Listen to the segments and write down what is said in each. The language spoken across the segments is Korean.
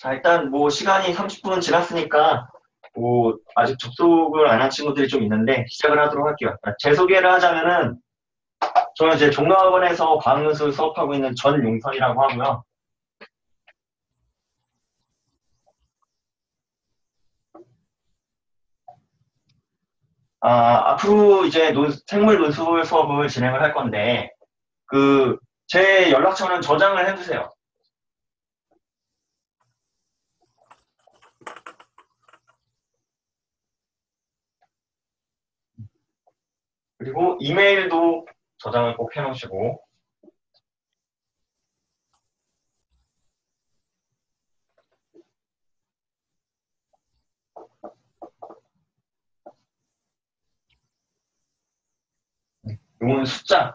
자, 일단 뭐 시간이 30분 지났으니까 뭐 아직 접속을 안 한 친구들이 좀 있는데 시작을 하도록 할게요. 제 소개를 하자면은 저는 이제 종로학원에서 과학연수 수업하고 있는 전용선이라고 하고요. 앞으로 이제 생물 논술 수업을 진행을 할 건데 제 연락처는 저장을 해두세요. 그리고 이메일도 저장을 꼭 해놓으시고 이건 숫자로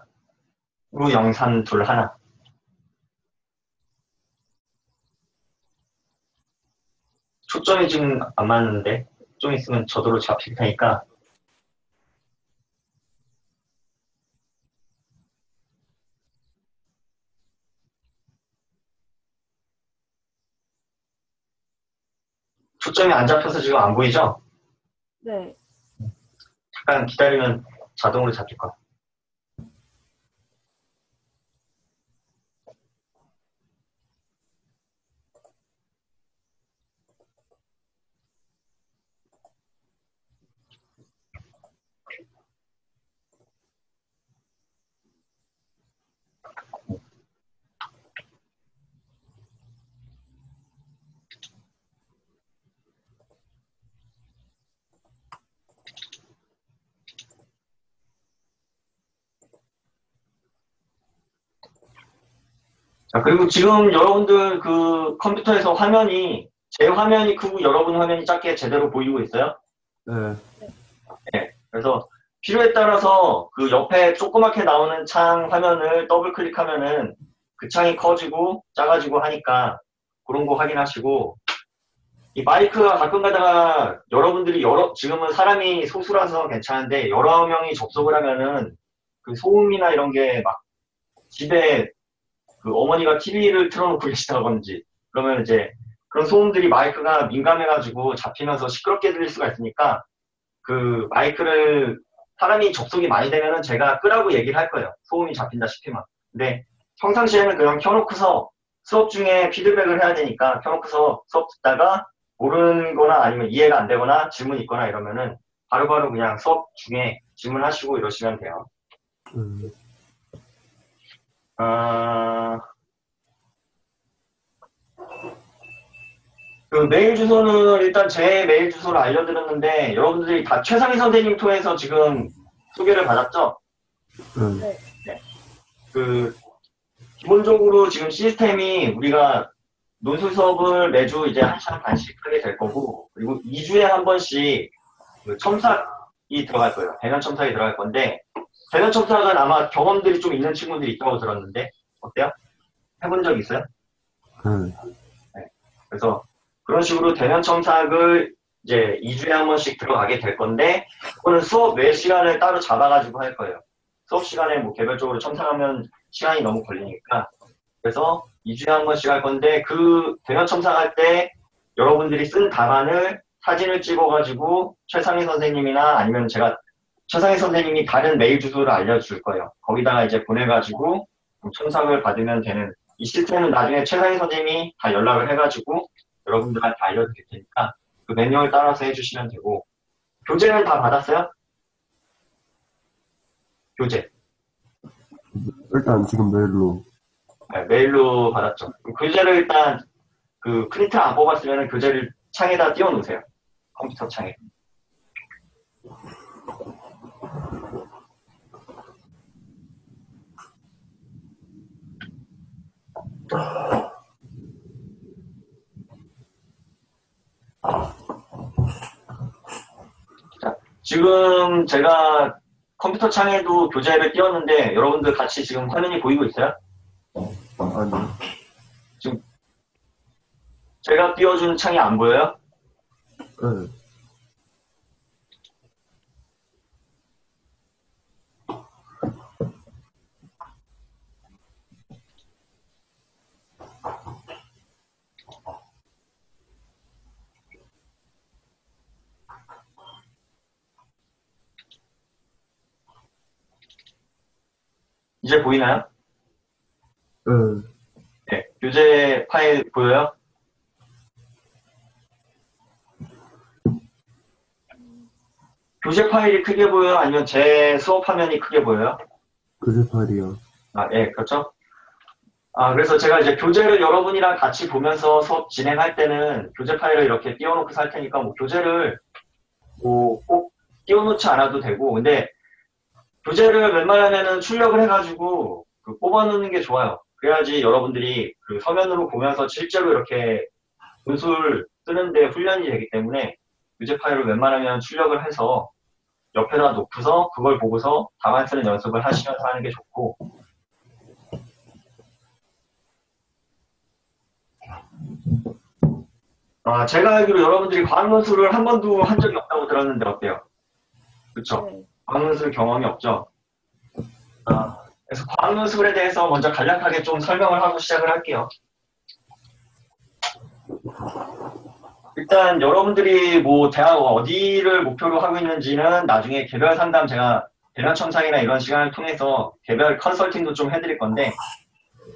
영산 둘 하나. 초점이 지금 안 맞는데 좀 있으면 저도로 잡힐 테니까 초점이 안 잡혀서 지금 안 보이죠? 네. 잠깐 기다리면 자동으로 잡힐 거예요. 자, 그리고 지금 여러분들 컴퓨터에서 제 화면이 크고 여러분 화면이 작게 제대로 보이고 있어요? 네. 네. 그래서 필요에 따라서 그 옆에 조그맣게 나오는 창 화면을 더블 클릭하면은 그 창이 커지고 작아지고 하니까 그런 거 확인하시고 이 마이크가 가끔 가다가 여러분들이 지금은 사람이 소수라서 괜찮은데 여러 명이 접속을 하면은 그 소음이나 이런 게 막 집에 그 어머니가 TV를 틀어놓고 계시다든지 그러면 이제 그런 소음들이 마이크가 민감해가지고 잡히면서 시끄럽게 들릴 수가 있으니까 그 마이크를 사람이 접속이 많이 되면은 제가 끄라고 얘기를 할 거예요. 소음이 잡힌다 싶으면. 근데 평상시에는 그냥 켜놓고서 수업 중에 피드백을 해야 되니까 켜놓고서 수업 듣다가 모르는 거나 아니면 이해가 안 되거나 질문 있거나 이러면은 바로바로 그냥 수업 중에 질문하시고 이러시면 돼요. 그 메일 주소는 일단 제 메일 주소를 알려드렸는데 여러분들이 다 최상희 선생님 통해서 지금 소개를 받았죠? 네. 네. 기본적으로 지금 시스템이 우리가 논술 수업을 매주 이제 1시간 반씩 하게 될 거고 그리고 2주에 한 번씩 그 첨삭이 들어갈 거예요. 대면 첨삭이 들어갈 건데 대면 첨삭은 아마 경험들이 좀 있는 친구들이 있다고 들었는데 어때요? 해본 적 있어요? 네. 그래서 그런 식으로 대면 첨삭을 이제 2주에 한 번씩 들어가게 될 건데 그거는 수업 외 시간을 따로 잡아가지고 할 거예요. 수업 시간에 뭐 개별적으로 첨삭하면 시간이 너무 걸리니까 그래서 2주에 한 번씩 할 건데 그 대면 첨삭할 때 여러분들이 쓴 답안을 사진을 찍어가지고 최상희 선생님이나 아니면 최상희 선생님이 다른 메일 주소를 알려줄 거예요. 거기다가 이제 보내가지고 첨삭을 받으면 되는 이 시스템은 나중에 최상희 선생님이 다 연락을 해가지고 여러분들한테 알려드릴 테니까 그 매뉴얼 따라서 해주시면 되고 교재는 다 받았어요? 교재. 일단 지금 메일로. 네, 메일로 받았죠. 교재를 일단 그 프린트 안 뽑았으면 교재를 창에다 띄워놓으세요. 컴퓨터 창에. 자, 지금 제가 컴퓨터 창에도 교재를 띄웠는데 여러분들 같이 지금 화면이 보이고 있어요? 아니. 지금 제가 띄워준 창이 안 보여요? 네. 이제 보이나요? 응. 네. 교재 파일 보여요? 교재 파일이 크게 보여요? 아니면 제 수업 화면이 크게 보여요? 교재팔이요. 아, 예, 그렇죠. 아, 그래서 제가 이제 교재를 여러분이랑 같이 보면서 수업 진행할 때는 교재 파일을 이렇게 띄워놓고 살 테니까 뭐 교재를 뭐 꼭 띄워놓지 않아도 되고, 근데 교재를 웬만하면은 출력을 해가지고 그 뽑아놓는 게 좋아요. 그래야지 여러분들이 그 서면으로 보면서 실제로 이렇게 문술 쓰는데 훈련이 되기 때문에 교재 파일을 웬만하면 출력을 해서 옆에다 놓고서 그걸 보고서 답안 쓰는 연습을 하시면서 하는 게 좋고, 아, 제가 알기로 여러분들이 과학문술을 한 번도 한 적이 없다고 들었는데 어때요? 그쵸? 네. 과학문술 경험이 없죠? 아, 그래서 과학문술에 대해서 먼저 간략하게 좀 설명을 하고 시작을 할게요. 일단 여러분들이 뭐 대학 어디를 목표로 하고 있는지는 나중에 개별 상담 제가 대면청산이나 이런 시간을 통해서 개별 컨설팅도 좀 해드릴 건데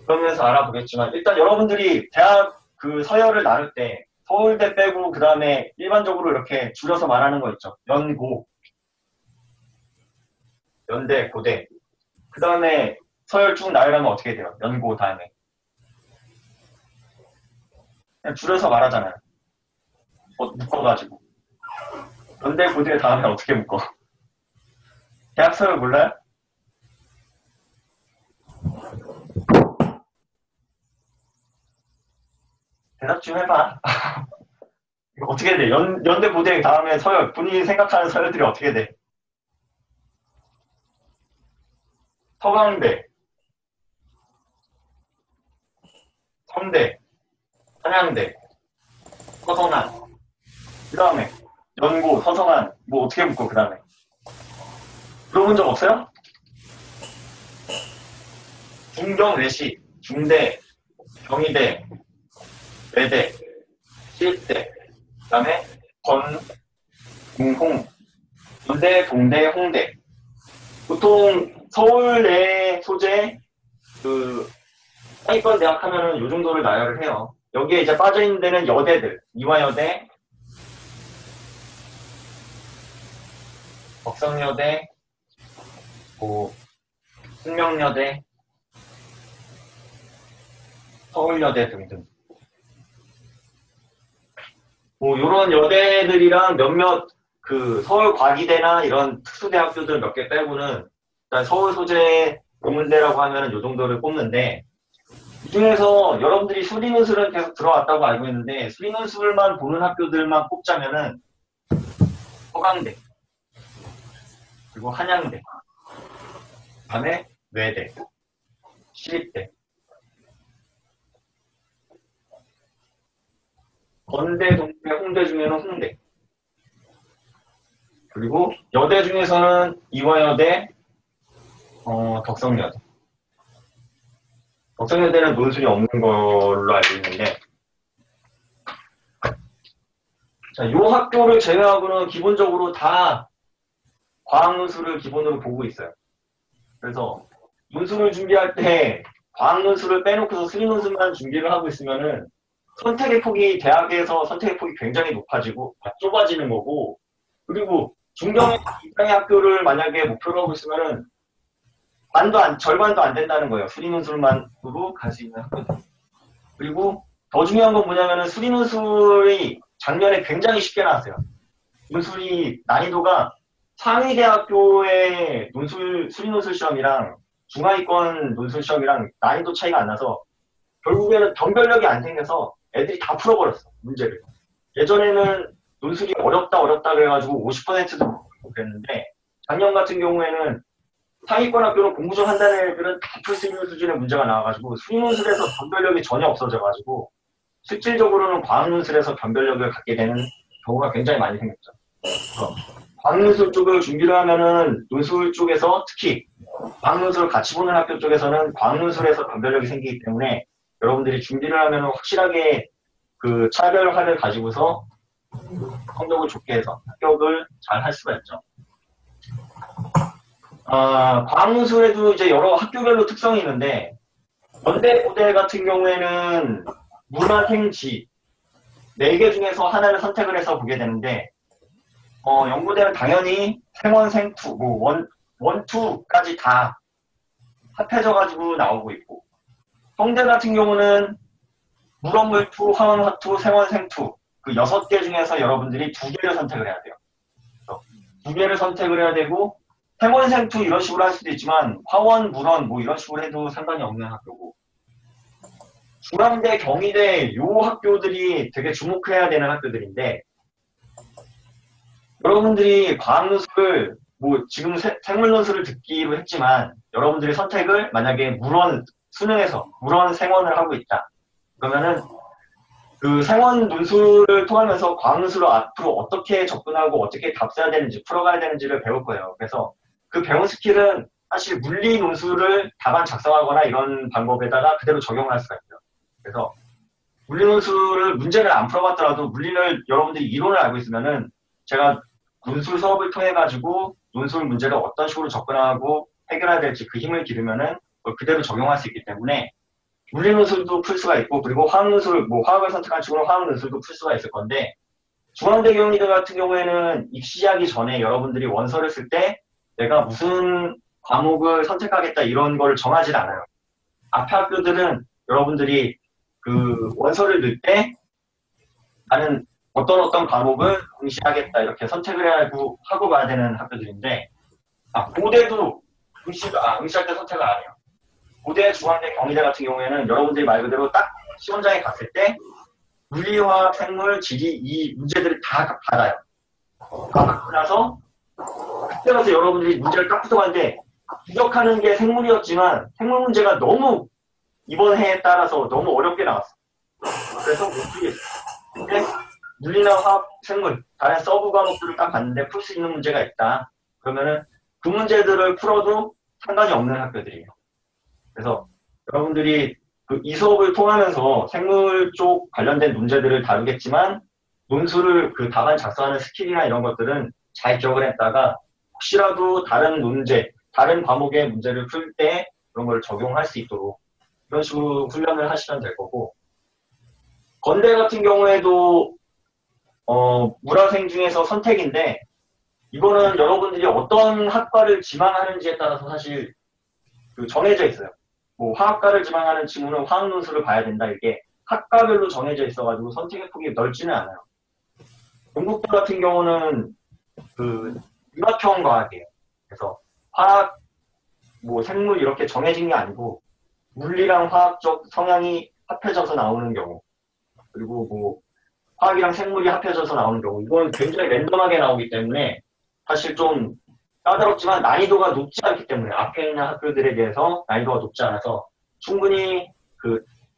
그러면서 알아보겠지만 일단 여러분들이 대학 그 서열을 나눌 때 서울대 빼고 그 다음에 일반적으로 이렇게 줄여서 말하는 거 있죠. 연고, 연대, 고대. 그 다음에 서열 쭉 나열하면 어떻게 돼요? 연고 다음에. 그냥 줄여서 말하잖아요. 묶어가지고. 연대, 고대 다음에 어떻게 묶어? 대학 서열 몰라요? 대답 좀 해봐. 이거 어떻게 돼? 연대, 고대 다음에 서열, 본인이 생각하는 서열들이 어떻게 돼? 서강대, 성대, 한양대, 서성한. 그 다음에 연고, 서성한. 뭐 어떻게 묶어, 그 다음에? 들어본 적 없어요? 중경, 외시, 중대, 경희대, 외대, 시립대, 그 다음에 건, 공홍, 연대, 동대, 홍대. 보통 서울대 소재 그 상위권 대학 하면은 요 정도를 나열을 해요. 여기에 이제 빠져있는 데는 여대들, 이화여대, 덕성여대, 뭐 숙명여대, 서울여대 등등. 뭐 요런 여대들이랑 몇몇 그 서울과기대나 이런 특수대학교들 몇 개 빼고는 일단 서울 소재 공문대라고 하면은 요 정도를 뽑는데 이 중에서 여러분들이 수리논술은 계속 들어왔다고 알고 있는데 수리논술만 보는 학교들만 뽑자면은 서강대 그리고 한양대 그다음에 외대 시립대 건대 동대 홍대 중에는 홍대 그리고 여대 중에서는 이화여대 덕성여대 덕성여대는 논술이 없는 걸로 알고 있는데 자, 요 학교를 제외하고는 기본적으로 다 과학 논술을 기본으로 보고 있어요. 그래서 논술을 준비할 때 과학 논술을 빼놓고서 수리 논술만 준비를 하고 있으면은 선택의 폭이 대학에서 선택의 폭이 굉장히 높아지고 좁아지는 거고 그리고 중경의 이상의 학교를 만약에 목표로 하고 있으면은 절반도 안 된다는 거예요. 수리 논술만으로 갈 수 있는 학교들. 그리고 더 중요한 건 뭐냐면은 수리 논술이 작년에 굉장히 쉽게 나왔어요. 논술이 난이도가 상위대학교의 수리논술 시험이랑 중하위권 논술 시험이랑 난이도 차이가 안 나서 결국에는 변별력이 안 생겨서 애들이 다 풀어버렸어, 문제를. 예전에는 논술이 어렵다 그래가지고 50%도 그랬는데 작년 같은 경우에는 상위권 학교는 공부 좀 한다는 애들은 다 풀 수 있는 수준의 문제가 나와가지고 수리논술에서 변별력이 전혀 없어져가지고 실질적으로는 과학논술에서 변별력을 갖게 되는 경우가 굉장히 많이 생겼죠. 과학논술 쪽을 준비를 하면은 논술 쪽에서 특히 과학논술을 같이 보는 학교 쪽에서는 과학논술에서 변별력이 생기기 때문에 여러분들이 준비를 하면은 확실하게 그 차별화를 가지고서 성적을 좋게 해서 합격을 잘 할 수가 있죠. 과학문술에도 이제 여러 학교별로 특성이 있는데, 연대, 고대 같은 경우에는 문화생지 4개 중에서 하나를 선택을 해서 보게 되는데, 연고대는 당연히 생원, 생투, 원투까지 다 합해져가지고 나오고 있고, 성대 같은 경우는 물원물투, 화원화투, 생원, 생투 그 6개 중에서 여러분들이 2개를 선택을 해야 돼요. 2개를 선택을 해야 되고, 생원, 생투 이런 식으로 할 수도 있지만 화원, 물원 이런 식으로 해도 상관이 없는 학교고, 중앙대, 경희대 요 학교들이 되게 주목해야 되는 학교들인데, 여러분들이 과학논술을 지금 생물논술을 듣기로 했지만 여러분들이 선택을 만약에 수능에서 물원 생원을 하고 있다. 그러면은 그 생원 논술을 통하면서 과학논술을 앞으로 어떻게 접근하고 어떻게 답해야 되는지 풀어가야 되는지를 배울 거예요. 그래서 그 배운 스킬은 사실 물리 논술을 답안 작성하거나 이런 방법에다가 그대로 적용할 수가 있어요. 그래서 물리 논술을 문제를 안 풀어봤더라도 물리를 여러분들이 이론을 알고 있으면은 제가 논술 수업을 통해 가지고 논술 문제를 어떤 식으로 접근하고 해결해야 될지 그 힘을 기르면은 그걸 그대로 적용할 수 있기 때문에 물리 논술도 풀 수가 있고, 그리고 화학 논술, 화학을 선택한 친구는 화학 논술도 풀 수가 있을 건데, 중앙대 경희대 같은 경우에는 입시하기 전에 여러분들이 원서를 쓸 때 내가 무슨 과목을 선택하겠다 이런 걸 정하지 않아요. 앞에 학교들은 여러분들이 그 원서를 넣을 때 나는 어떤 과목을 응시하겠다 이렇게 선택을 하고 가야 되는 학교들인데, 고대도 응시할 때 선택을 안 해요. 고대, 중앙대, 경희대 같은 경우에는 여러분들이 말 그대로 딱 시험장에 갔을 때 물리화, 생물, 지리 이 문제들을 다 받아요. 다 받고 나서 그때 가서 여러분들이 문제를 딱 붙어가는데 부족하는 게 생물이었지만 생물 문제가 너무 이번 해에 따라서 너무 어렵게 나왔어. 그래서 못 풀겠어. 근데 물리나 화학, 생물 다른 서브 과목들을 딱 봤는데 풀 수 있는 문제가 있다. 그러면은 그 문제들을 풀어도 상관이 없는 학교들이에요. 그래서 여러분들이 이 수업을 통하면서 생물 쪽 관련된 문제들을 다루겠지만 논술을 그 답안 작성하는 스킬이나 이런 것들은 잘 기억을 했다가 혹시라도 다른 문제, 다른 과목의 문제를 풀 때 그런 걸 적용할 수 있도록 이런 식으로 훈련을 하시면 될 거고, 건대 같은 경우에도 문화생 중에서 선택인데 이거는 여러분들이 어떤 학과를 지망하는지에 따라서 사실 정해져 있어요. 화학과를 지망하는 친구는 화학 논술을 봐야 된다. 이게 학과별로 정해져 있어가지고 선택의 폭이 넓지는 않아요. 경북대 같은 경우는 융합형 과학이에요. 그래서 화학, 생물 이렇게 정해진 게 아니고 물리랑 화학적 성향이 합해져서 나오는 경우, 그리고 화학이랑 생물이 합해져서 나오는 경우, 이건 굉장히 랜덤하게 나오기 때문에 사실 좀 까다롭지만 난이도가 높지 않기 때문에 앞에 있는 학교들에 비해서 난이도가 높지 않아서 충분히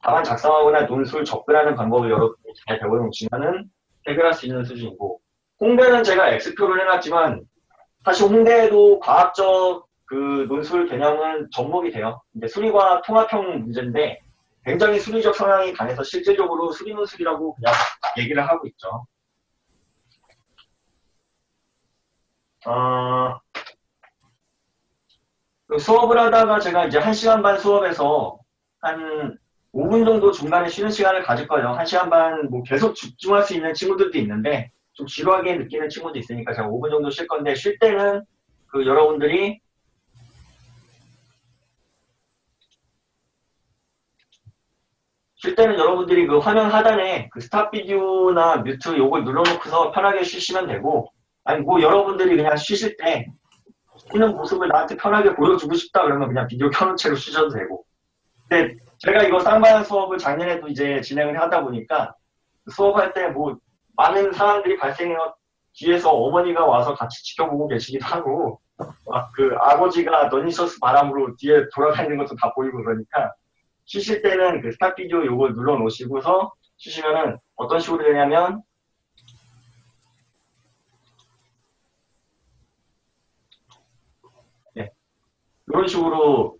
답안 작성하거나 논술 접근하는 방법을 여러분이 잘 배워놓으시면은 해결할 수 있는 수준이고, 홍대는 제가 X표를 해놨지만 사실 홍대에도 과학적 논술 개념은 접목이 돼요. 근데 수리과학 통합형 문제인데 굉장히 수리적 성향이 강해서 실제적으로 수리 논술이라고 그냥 얘기를 하고 있죠. 수업을 하다가 제가 이제 1시간 반 수업에서 한 5분 정도 중간에 쉬는 시간을 가질 거예요. 1시간 반 계속 집중할 수 있는 친구들도 있는데 좀 지루하게 느끼는 친구도 있으니까 제가 5분 정도 쉴 건데, 쉴 때는 여러분들이 그 화면 하단에 스탑 비디오나 뮤트 요걸 눌러놓고서 편하게 쉬시면 되고, 아니 여러분들이 그냥 쉬실 때 쉬는 모습을 나한테 편하게 보여주고 싶다 그러면 그냥 비디오 켜놓은 채로 쉬셔도 되고. 근데 제가 이거 쌍방 수업을 작년에도 이제 진행을 하다 보니까 수업할 때 많은 상황들이 발생해서 뒤에서 어머니가 와서 같이 지켜보고 계시기도 하고, 아버지가 너니셔스 바람으로 뒤에 돌아다니는 것도 다 보이고 그러니까 쉬실 때는 스탑 비디오 요걸 눌러 놓으시고서 쉬시면은 어떤 식으로 되냐면, 이런 식으로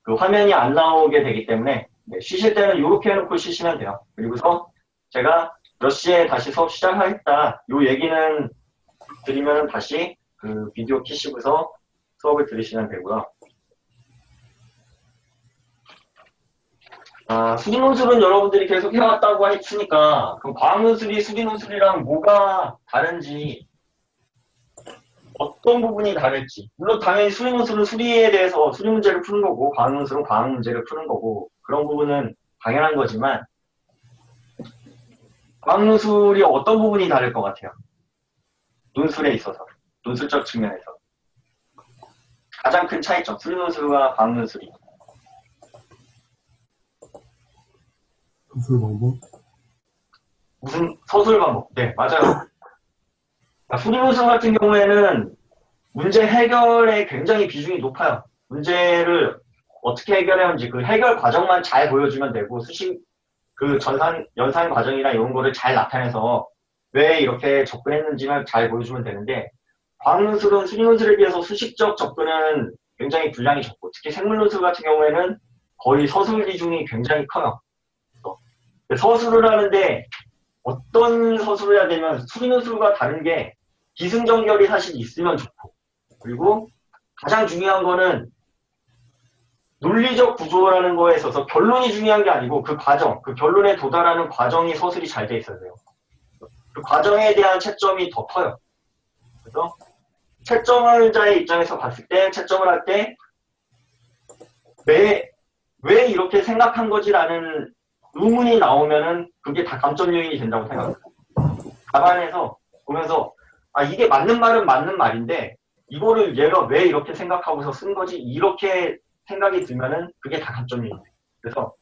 화면이 안 나오게 되기 때문에 쉬실 때는 이렇게 해놓고 쉬시면 돼요. 그리고서 제가 몇 시에 다시 수업 시작하겠다 요 얘기는 드리면 다시 비디오 켜시고서 수업을 들으시면 되고요. 수리논술은 여러분들이 계속 해왔다고 했으니까 그럼 과학논술이 수리논술이랑 뭐가 다른지 어떤 부분이 다를지 물론 당연히 수리논술은 수리에 대해서 수리 문제를 푸는 거고 과학논술은 과학 문제를 푸는 거고 그런 부분은 당연한 거지만 과학논술이 어떤 부분이 다를 것 같아요? 논술에 있어서 논술적 측면에서 가장 큰 차이점 수리논술과 과학논술이 수술 방법? 무슨 서술 방법? 네, 맞아요. 수리논술 같은 경우에는 문제 해결에 굉장히 비중이 높아요. 문제를 어떻게 해결해야 하는지 그 해결 과정만 잘 보여주면 되고 그 연산 과정이나 이런 거를 잘 나타내서 왜 이렇게 접근했는지만 잘 보여주면 되는데 과학논술은 수리논술에 비해서 수식적 접근은 굉장히 분량이 적고 특히 생물논술 같은 경우에는 거의 서술 비중이 굉장히 커요. 서술을 하는데 어떤 서술을 해야 되면 수리논술과 다른 게 기승전결이 사실 있으면 좋고 그리고 가장 중요한 거는 논리적 구조라는 거에 있어서 결론이 중요한 게 아니고 그 과정, 그 결론에 도달하는 과정이 서술이 잘 돼 있어야 돼요. 그 과정에 대한 채점이 더 커요. 그래서 채점자의 입장에서 봤을 때 채점을 할 때 왜 이렇게 생각한 거지라는 의문이 나오면은 그게 다 감점 요인이 된다고 생각해요. 답안에서 보면서 이게 맞는 말은 맞는 말인데 이거를 얘가 왜 이렇게 생각하고서 쓴 거지 이렇게 생각이 들면은 그게 다 감점 요인이에요. 그래서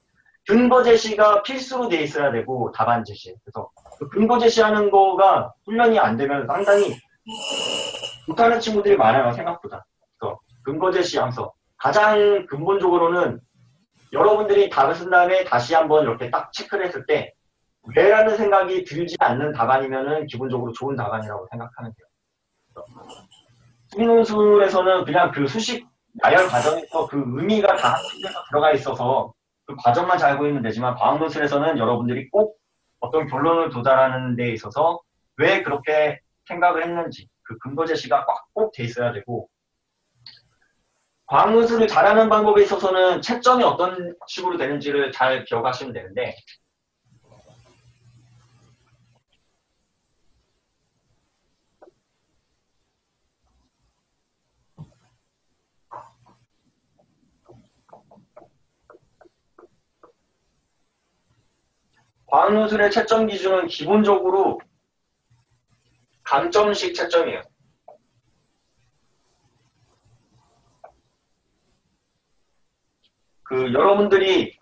근거 제시가 필수로 돼 있어야 되고 답안 제시. 그래서 그 근거 제시하는 거가 훈련이 안 되면 상당히 못하는 친구들이 많아요 생각보다. 그래서 근거 제시하면서 가장 근본적으로는 여러분들이 답을 쓴 다음에 다시 한번 이렇게 딱 체크를 했을 때 왜라는 생각이 들지 않는 답안이면은 기본적으로 좋은 답안이라고 생각하면 돼요. 수리논술에서는 그냥 그 수식 나열 과정에서 그 의미가 다 합쳐서 들어가 있어서 그 과정만 잘 보이면 되지만 과학논술에서는 여러분들이 꼭 어떤 결론을 도달하는 데 있어서 왜 그렇게 생각을 했는지 그 근거 제시가 꼭 돼 있어야 되고 과학논술을 잘하는 방법에 있어서는 채점이 어떤 식으로 되는지를 잘 기억하시면 되는데 과학논술의 채점 기준은 기본적으로 감점식 채점이에요. 여러분들이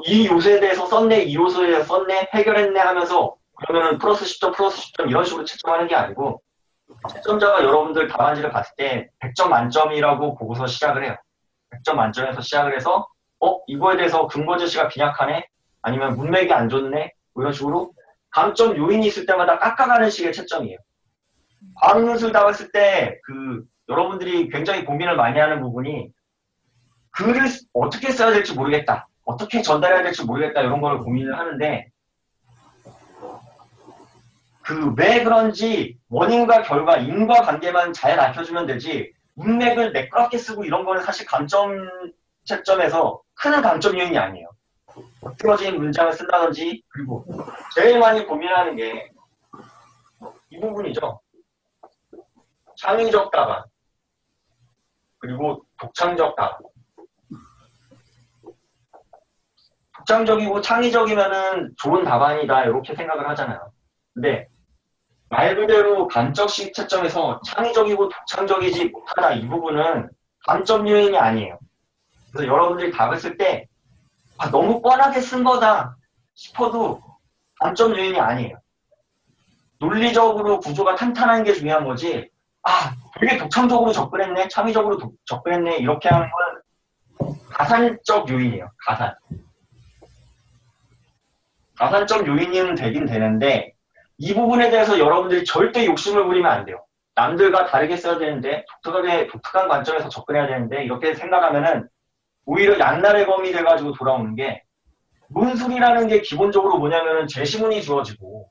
이 요소에 대해서 썼네, 이 요소에 대해서 썼네, 해결했네 하면서 그러면은 플러스 10점, 플러스 10점 이런 식으로 채점하는 게 아니고 채점자가 여러분들 답안지를 봤을 때 100점 만점이라고 보고서 시작을 해요. 100점 만점에서 시작을 해서 이거에 대해서 근거 제시가 빈약하네? 아니면 문맥이 안 좋네? 뭐 이런 식으로 감점 요인이 있을 때마다 깎아가는 식의 채점이에요. 과학논술 답했을 때 여러분들이 굉장히 고민을 많이 하는 부분이 글을 어떻게 써야 될지 모르겠다. 어떻게 전달해야 될지 모르겠다. 이런 걸 고민을 하는데 왜 그런지 원인과 결과, 인과관계만 잘 밝혀주면 되지 문맥을 매끄럽게 쓰고 이런 거는 사실 감점 채점에서 큰 감점 요인이 아니에요. 틀어진 문장을 쓴다든지 그리고 제일 많이 고민하는 게 이 부분이죠. 창의적 답안 그리고 독창적 답안. 독창적이고 창의적이면은 좋은 답안이다 이렇게 생각을 하잖아요. 근데 말 그대로 감점식 채점에서 창의적이고 독창적이지 못하다 이 부분은 감점 요인이 아니에요. 그래서 여러분들이 답을 쓸 때 너무 뻔하게 쓴 거다 싶어도 감점 요인이 아니에요. 논리적으로 구조가 탄탄한 게 중요한 거지 되게 독창적으로 접근했네 창의적으로 접근했네 이렇게 하는 건 가산적 요인이에요. 가산적 요인은 되긴 되는데 이 부분에 대해서 여러분들이 절대 욕심을 부리면 안 돼요. 남들과 다르게 써야 되는데 독특한 관점에서 접근해야 되는데 이렇게 생각하면은 오히려 양날의 검이 돼가지고 돌아오는 게 논술이라는 게 기본적으로 뭐냐면은 제시문이 주어지고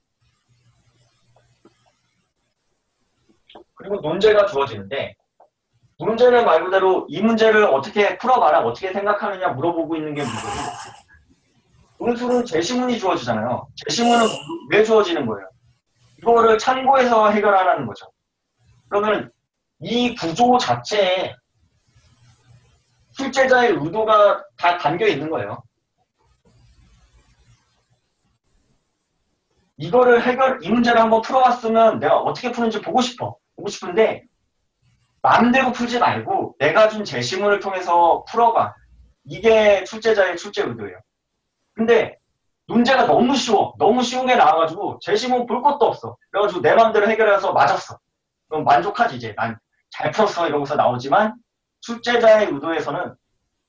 그리고 논제가 주어지는데 문제는 말 그대로 이 문제를 어떻게 풀어봐라, 어떻게 생각하느냐 물어보고 있는 게 문제고, 논술은 제시문이 주어지잖아요. 제시문은 왜 주어지는 거예요? 이거를 참고해서 해결하라는 거죠. 그러면 이 구조 자체에 출제자의 의도가 다 담겨 있는 거예요. 이 문제를 한번 풀어봤으면 내가 어떻게 푸는지 보고 싶은데, 마음대로 풀지 말고 내가 준 제시문을 통해서 풀어봐. 이게 출제자의 출제 의도예요. 근데 문제가 너무 쉬워. 너무 쉬운 게 나와가지고 제시문 볼 것도 없어. 그래가지고 내 마음대로 해결해서 맞았어. 그럼 만족하지 이제. 난 잘 풀었어 이러고서 나오지만, 출제자의 의도에서는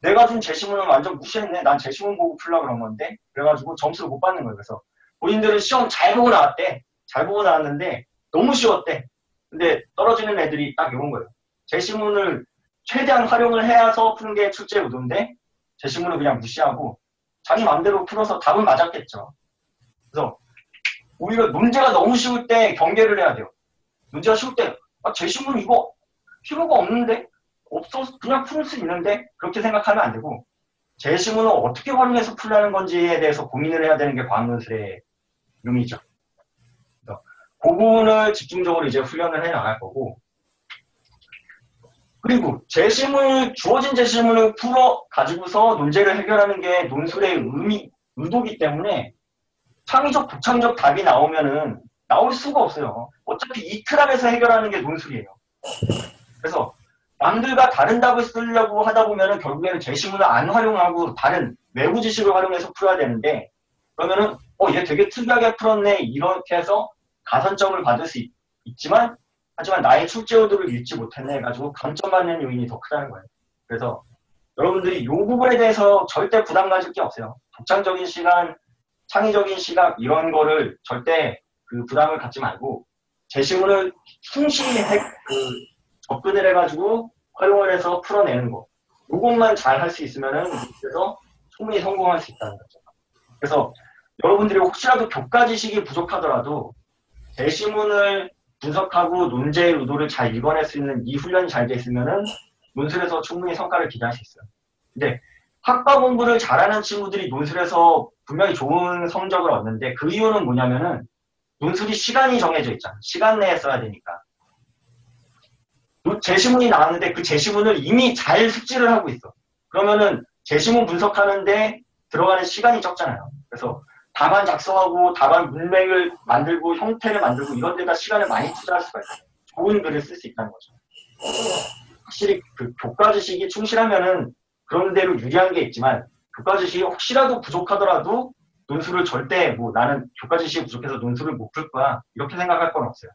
내가 준 제시문을 완전 무시했네. 난 제시문 보고 풀려고 그런 건데. 그래가지고 점수를 못 받는 거예요. 그래서 본인들은 시험 잘 보고 나왔대. 잘 보고 나왔는데 너무 쉬웠대. 근데 떨어지는 애들이 딱 이런 거예요. 제시문을 최대한 활용을 해서 푸는 게 출제 의도인데 제시문을 그냥 무시하고 자기 마음대로 풀어서 답은 맞았겠죠. 그래서 오히려 문제가 너무 쉬울 때 경계를 해야 돼요. 문제가 쉬울 때 제시문 이거 필요가 없는데? 없어서 그냥 풀 수 있는데? 그렇게 생각하면 안 되고, 제시문을 어떻게 활용해서 풀라는 건지에 대해서 고민을 해야 되는 게 과학논술의 의미죠. 그 부분을 집중적으로 이제 훈련을 해 나갈 거고, 그리고 주어진 제시문을 풀어 가지고서 논제를 해결하는 게 논술의 의도기 때문에 창의적, 독창적 답이 나올 수가 없어요. 어차피 이 틀 안에서 해결하는 게 논술이에요. 그래서 남들과 다른 답을 쓰려고 하다 보면은 결국에는 제시문을 안 활용하고 다른 외부 지식을 활용해서 풀어야 되는데, 그러면은 얘 되게 특이하게 풀었네 이렇게 해서 가산점을 받을 수 있지만, 하지만 나의 출제 의도를 읽지 못했네 해가지고 감점 받는 요인이 더 크다는 거예요. 그래서 여러분들이 이 부분에 대해서 절대 부담 가질 게 없어요. 독창적인 시간, 창의적인 시각 이런 거를 절대 그 부담을 갖지 말고 제시문을 충실히 접근을 해가지고 활용을 해서 풀어내는 거. 이것만 잘 할 수 있으면은 그래서 충분히 성공할 수 있다는 거죠. 그래서 여러분들이 혹시라도 교과 지식이 부족하더라도 제시문을 분석하고 논제의 의도를 잘 읽어낼 수 있는 이 훈련이 잘 돼 있으면은 논술에서 충분히 성과를 기대할 수 있어요. 근데 학과 공부를 잘하는 친구들이 논술에서 분명히 좋은 성적을 얻는데, 그 이유는 뭐냐면은 논술이 시간이 정해져 있잖아. 시간 내에 써야 되니까. 제시문이 나왔는데 그 제시문을 이미 잘 숙지를 하고 있어. 그러면은 제시문 분석하는데 들어가는 시간이 적잖아요. 그래서 답안 작성하고 답안 문맥을 만들고 형태를 만들고 이런 데다 시간을 많이 투자할 수가 있어요. 좋은 글을 쓸 수 있다는 거죠. 확실히 그 교과 지식이 충실하면은 그런 대로 유리한 게 있지만, 교과 지식이 혹시라도 부족하더라도 논술을 절대 나는 교과 지식이 부족해서 논술을 못 풀 거야 이렇게 생각할 건 없어요.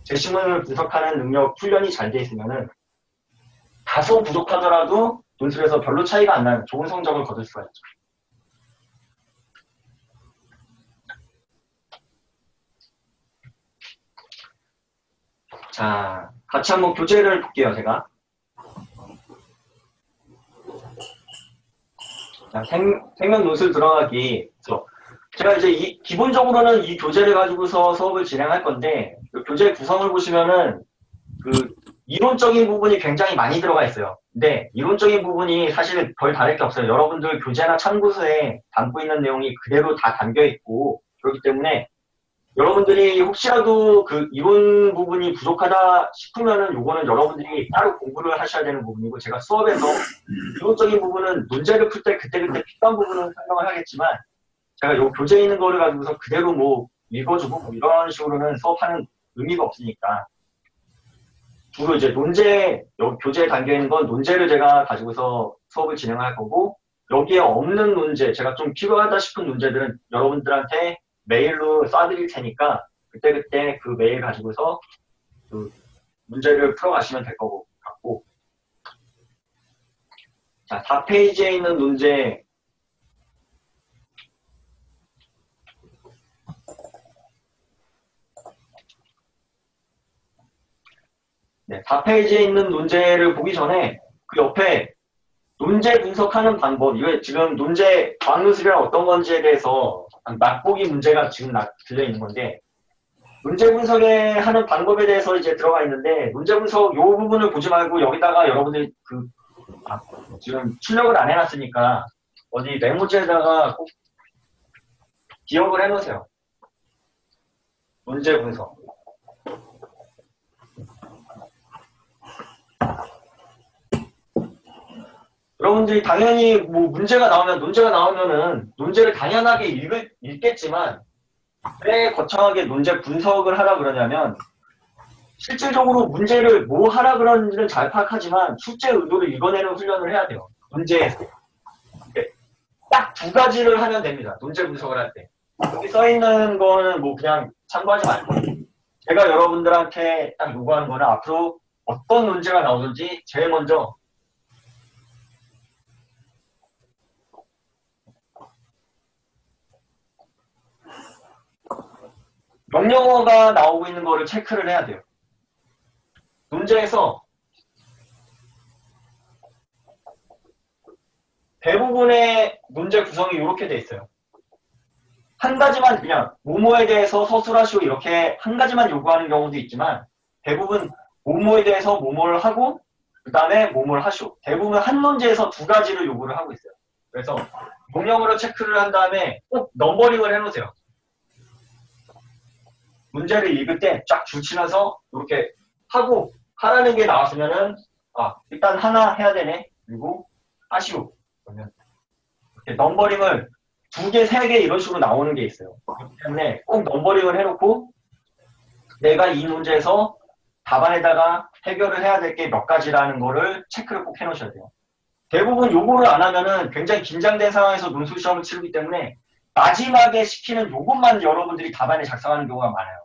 제시문을 분석하는 능력 훈련이 잘 돼 있으면은 다소 부족하더라도 논술에서 별로 차이가 안 나는 좋은 성적을 거둘 수가 있죠. 자, 같이 한번 교재를 볼게요, 제가. 자, 생명 논술 들어가기. 제가 이제 기본적으로는 이 교재를 가지고서 수업을 진행할 건데, 그 교재 구성을 보시면은 그 이론적인 부분이 굉장히 많이 들어가 있어요. 근데 이론적인 부분이 사실 별 다를 게 없어요. 여러분들 교재나 참고서에 담고 있는 내용이 그대로 다 담겨 있고, 그렇기 때문에 여러분들이 혹시라도 그 이론 부분이 부족하다 싶으면은 요거는 여러분들이 따로 공부를 하셔야 되는 부분이고, 제가 수업에서 이론적인 부분은 문제를 풀 때 그때그때 필요한 부분은 설명을 하겠지만, 제가 요 교재에 있는 거를 가지고서 그대로 읽어주고 이런 식으로는 수업하는 의미가 없으니까, 주로 이제 교재에 담겨있는 건 논제를 제가 가지고서 수업을 진행할 거고, 여기에 없는 논제, 제가 좀 필요하다 싶은 논제들은 여러분들한테 메일로 쏴드릴 테니까 그때그때 그 메일 가지고서 그 문제를 풀어가시면 될 거고 같고. 자, 4페이지에 있는 논제. 네, 4페이지에 있는 논제를 보기 전에 그 옆에 논제 분석하는 방법, 이거 지금 과학논술이란 어떤 건지에 대해서 맛보기 문제가 지금 들려 있는 건데, 문제 분석에 하는 방법에 대해서 이제 들어가 있는데, 문제 분석 요 부분을 보지 말고 여기다가 여러분들이 지금 출력을 안 해놨으니까 어디 메모지에다가 꼭 기억을 해놓으세요. 문제 분석. 여러분들이 당연히 뭐 문제가 나오면은 논제를 당연하게 읽겠지만 왜 거창하게 논제 분석을 하라 그러냐면 실질적으로 문제를 뭐 하라 그러는지는 잘 파악하지만 출제 의도를 읽어내는 훈련을 해야 돼요. 문제에서. 딱 두 가지를 하면 됩니다. 논제 분석을 할 때. 여기 써 있는 거는 뭐 그냥 참고하지 말고 제가 여러분들한테 딱 요구하는 거는 앞으로 어떤 문제가 나오든지 제일 먼저 명령어가 나오고 있는 거를 체크를 해야 돼요. 문제에서 대부분의 문제 구성이 이렇게 돼 있어요. 한 가지만 그냥 뭐뭐에 대해서 서술하시오 이렇게 한 가지만 요구하는 경우도 있지만 대부분 뭐뭐에 대해서 뭐뭐를 하고 그 다음에 뭐뭐를 하시오. 대부분 한 문제에서 두 가지를 요구를 하고 있어요. 그래서 명령어로 체크를 한 다음에 꼭 넘버링을 해놓으세요. 문제를 읽을 때 쫙 줄치면서 이렇게 하고 하라는 게 나왔으면은 일단 하나 해야 되네. 그리고 하시오. 그러면 이렇게 넘버링을 2개, 3개 이런 식으로 나오는 게 있어요. 그렇기 때문에 꼭 넘버링을 해놓고 내가 이 문제에서 답안에다가 해결을 해야 될 게 몇 가지라는 거를 체크를 꼭 해놓으셔야 돼요. 대부분 요거를 안 하면은 굉장히 긴장된 상황에서 논술 시험을 치르기 때문에 마지막에 시키는 요것만 여러분들이 답안에 작성하는 경우가 많아요.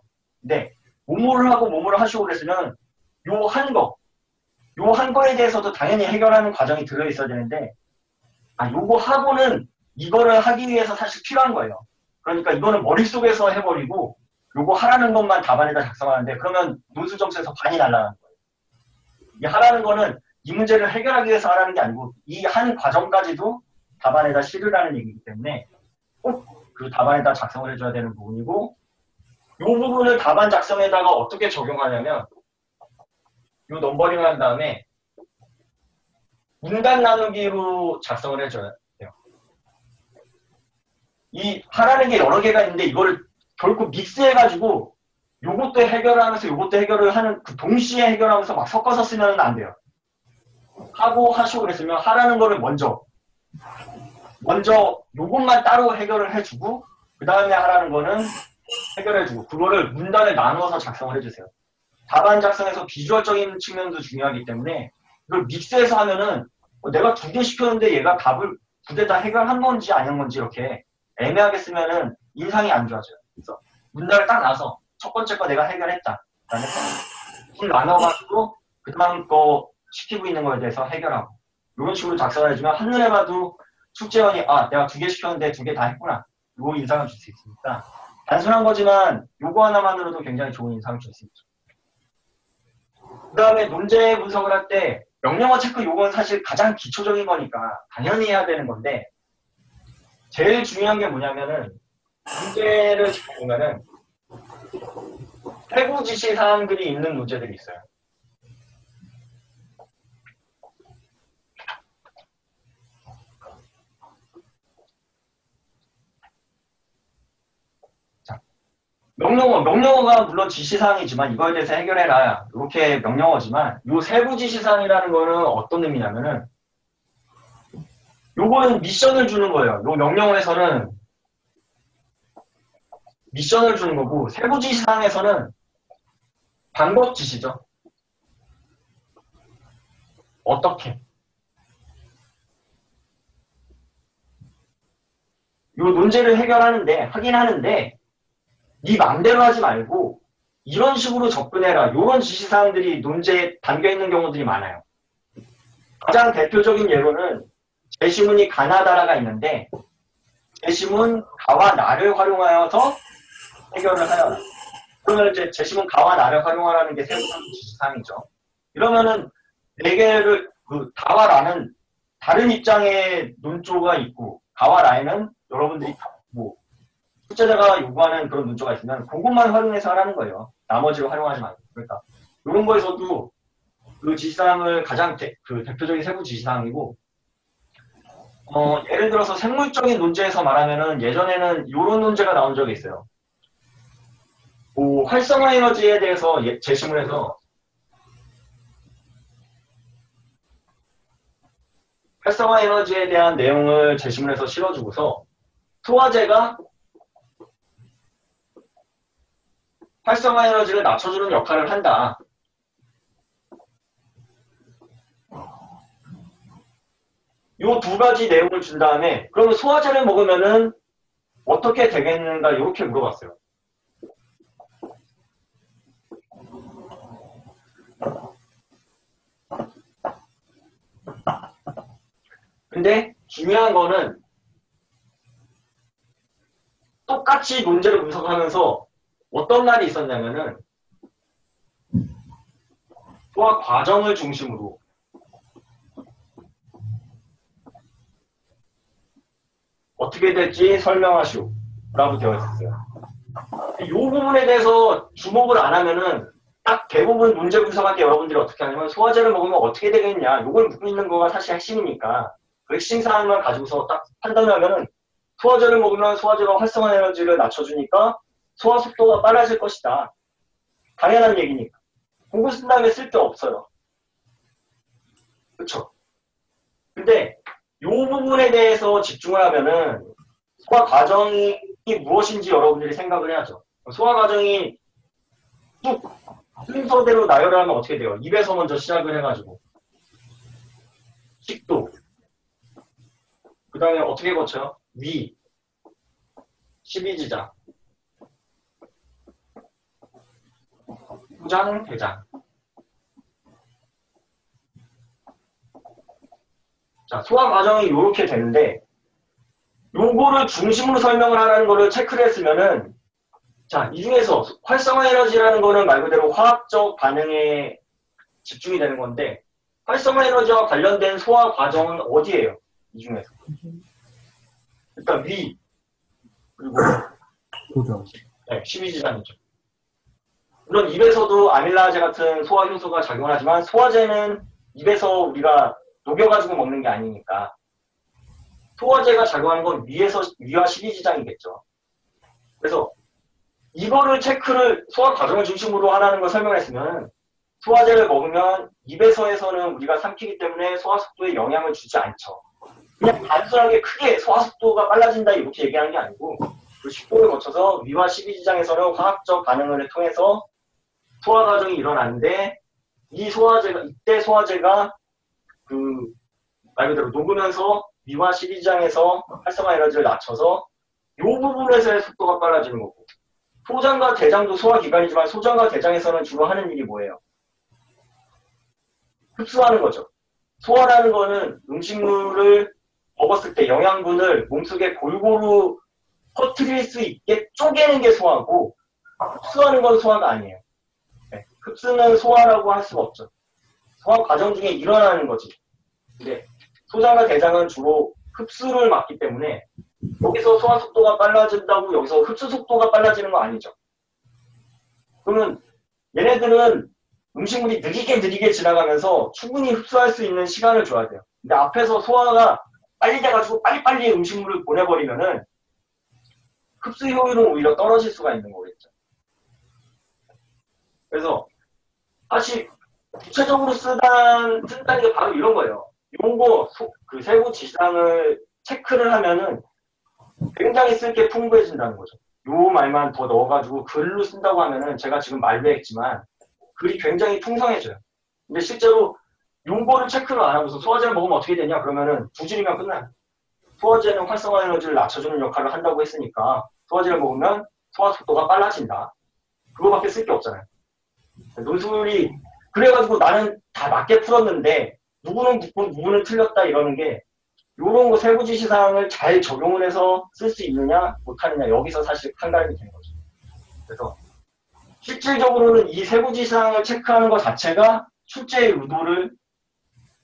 근데 뭐뭐를 하고 뭐뭐를 하시고 그랬으면 요 한 거에 대해서도 당연히 해결하는 과정이 들어있어야 되는데 요거 하고는 이거를 하기 위해서 사실 필요한 거예요. 그러니까 이거는 머릿속에서 해버리고 요거 하라는 것만 답안에다 작성하는데 그러면 논술 점수에서 반이 날아가는 거예요. 이 하라는 거는 이 문제를 해결하기 위해서 하라는 게 아니고 이 한 과정까지도 답안에다 실으라는 얘기이기 때문에 꼭 그 답안에다 작성을 해줘야 되는 부분이고 이 부분을 답안 작성에다가 어떻게 적용하냐면 이 넘버링을 한 다음에 문단 나누기로 작성을 해줘야 돼요. 이 하라는 게 여러 개가 있는데 이거를 결코 믹스해가지고 요것도 해결하면서 요것도 해결을 하는 동시에 해결하면서 막 섞어서 쓰면 안 돼요. 하고 하시고 그랬으면 하라는 거를 먼저 요것만 따로 해결을 해주고 그 다음에 하라는 거는 해결해주고 그거를 문단을 나누어서 작성을 해주세요. 답안 작성에서 비주얼적인 측면도 중요하기 때문에 이걸 믹스해서 하면은 내가 2개 시켰는데 얘가 답을 2개 다 해결한 건지 아닌 건지 이렇게 애매하게 쓰면은 인상이 안 좋아져요. 그래서 문단을 딱 놔서 첫 번째 거 내가 해결했다. 그다음에 둘 나눠가지고 그 다음 거 시키고 있는 거에 대해서 해결하고 이런 식으로 작성을 해주면 한눈에 봐도 숙제원이 내가 2개 시켰는데 2개 다 했구나. 요 인상을 줄 수 있으니까 단순한 거지만 요거 하나만으로도 굉장히 좋은 인상을 줄 수 있죠. 그 다음에 문제 분석을 할 때 명령어 체크 요건 사실 가장 기초적인 거니까 당연히 해야 되는 건데 제일 중요한 게 뭐냐면은 문제를 보면은 해부 지시 사항들이 있는 문제들이 있어요. 명령어가 물론 지시사항이지만 이거에 대해서 해결해라. 이렇게 명령어지만 요 세부 지시사항이라는 거는 어떤 의미냐면은 요거는 미션을 주는 거예요. 요 명령어에서는 미션을 주는 거고 세부 지시사항에서는 방법 지시죠. 어떻게. 요 논제를 하긴 하는데 네 맘대로 하지 말고 이런 식으로 접근해라. 이런 지시사항들이 논제에 담겨있는 경우들이 많아요. 가장 대표적인 예로는 제시문이 가나다라가 있는데 제시문 가와 나를 활용하여서 해결을 하여라. 그러면 이제 제시문 가와 나를 활용하라는 게 세부적인 지시사항이죠. 이러면은 네 개를 가와 나는 다른 입장의 논조가 있고 가와 나에는 여러분들이 출제자가 요구하는 그런 문조가 있으면 그것만 활용해서 하라는 거예요. 나머지를 활용하지 말고. 그러니까 이런 거에서도 그 지시사항을 가장 그 대표적인 세부 지시사항이고, 예를 들어서 생물적인 논제에서 말하면은 예전에는 이런 논제가 나온 적이 있어요. 활성화 에너지에 대해서 제시문을 해서 활성화 에너지에 대한 내용을 제시문에서 실어주고서 소화제가 활성화 에너지를 낮춰주는 역할을 한다. 요 두 가지 내용을 준 다음에 그러면 소화제를 먹으면은 어떻게 되겠는가 이렇게 물어봤어요. 근데 중요한 거는 똑같이 논제를 분석하면서 어떤 말이 있었냐면은 소화 과정을 중심으로 어떻게 될지 설명하시오 라고 되어 있었어요. 이 부분에 대해서 주목을 안 하면은 딱 대부분 문제 분석할 때 여러분들이 어떻게 하냐면 소화제를 먹으면 어떻게 되겠냐 이걸 묻고 있는 거가 사실 핵심이니까 그 핵심 사항만 가지고서 딱 판단을 하면은 소화제를 먹으면 소화제가 활성화 에너지를 낮춰주니까 소화 속도가 빨라질 것이다. 당연한 얘기니까. 그거 쓴 다음에 쓸 게 없어요. 그쵸? 근데 이 부분에 대해서 집중을 하면은 소화 과정이 무엇인지 여러분들이 생각을 해야죠. 소화 과정이 쭉 순서대로 나열을 하면 어떻게 돼요? 입에서 먼저 시작을 해가지고 식도 그 다음에 어떻게 거쳐요? 위, 십이지장, 후장, 대장. 자, 소화 과정이 이렇게 되는데 요거를 중심으로 설명을 하라는 거를 체크를 했으면은 자, 이 중에서 활성화 에너지라는 거는 말 그대로 화학적 반응에 집중이 되는 건데 활성화 에너지와 관련된 소화 과정은 어디예요? 이 중에서. 일단 위, 그리고 소장. 네, 십이지장이죠. 물론 입에서도 아밀라제 같은 소화 효소가 작용을 하지만 소화제는 입에서 우리가 녹여가지고 먹는 게 아니니까 소화제가 작용하는 건 위와 십이지장이겠죠. 그래서 이거를 체크를 소화 과정을 중심으로 하라는 걸 설명했으면 소화제를 먹으면 입에서에서는 우리가 삼키기 때문에 소화 속도에 영향을 주지 않죠. 그냥 단순하게 크게 소화 속도가 빨라진다 이렇게 얘기하는 게 아니고 그 식도를 거쳐서 위와 십이지장에서는 화학적 반응을 통해서 소화 과정이 일어나는데 이때 소화제가 그 말 그대로 녹으면서 위와 십이지장에서 활성화 에너지를 낮춰서 이 부분에서의 속도가 빨라지는 거고 소장과 대장도 소화기관이지만 소장과 대장에서는 주로 하는 일이 뭐예요? 흡수하는 거죠. 소화라는 거는 음식물을 먹었을 때 영양분을 몸속에 골고루 퍼뜨릴 수 있게 쪼개는 게 소화고 흡수하는 건 소화가 아니에요. 네. 흡수는 소화라고 할 수가 없죠. 소화 과정 중에 일어나는 거지. 근데 소장과 대장은 주로 흡수를 맡기 때문에 여기서 소화 속도가 빨라진다고 여기서 흡수 속도가 빨라지는 건 아니죠. 그러면 얘네들은 음식물이 느리게 지나가면서 충분히 흡수할 수 있는 시간을 줘야 돼요. 근데 앞에서 소화가 빨리 돼가지고 빨리빨리 음식물을 보내버리면은 흡수 효율은 오히려 떨어질 수가 있는 거겠죠. 그래서 사실 구체적으로 쓴다는 게 바로 이런 거예요. 요거 그 세부 지시사항을 체크를 하면은 굉장히 쓸 게 풍부해진다는 거죠. 요 말만 더 넣어가지고 글로 쓴다고 하면은 제가 지금 말로 했지만 글이 굉장히 풍성해져요. 근데 실제로 요거를 체크를 안 하고서 소화제를 먹으면 어떻게 되냐 그러면은 두 줄이면 끝나요. 소화제는 활성화 에너지를 낮춰주는 역할을 한다고 했으니까 소화제를 먹으면 소화 속도가 빨라진다. 그거밖에 쓸 게 없잖아요. 논술이 그래가지고 나는 다 맞게 풀었는데 누구는 붙고 누구는 틀렸다 이러는 게 이런 거 세부 지시사항을 잘 적용을 해서 쓸 수 있느냐 못하느냐 여기서 사실 판가름이 되는 거죠. 그래서 실질적으로는 이 세부 지시사항을 체크하는 것 자체가 출제의 의도를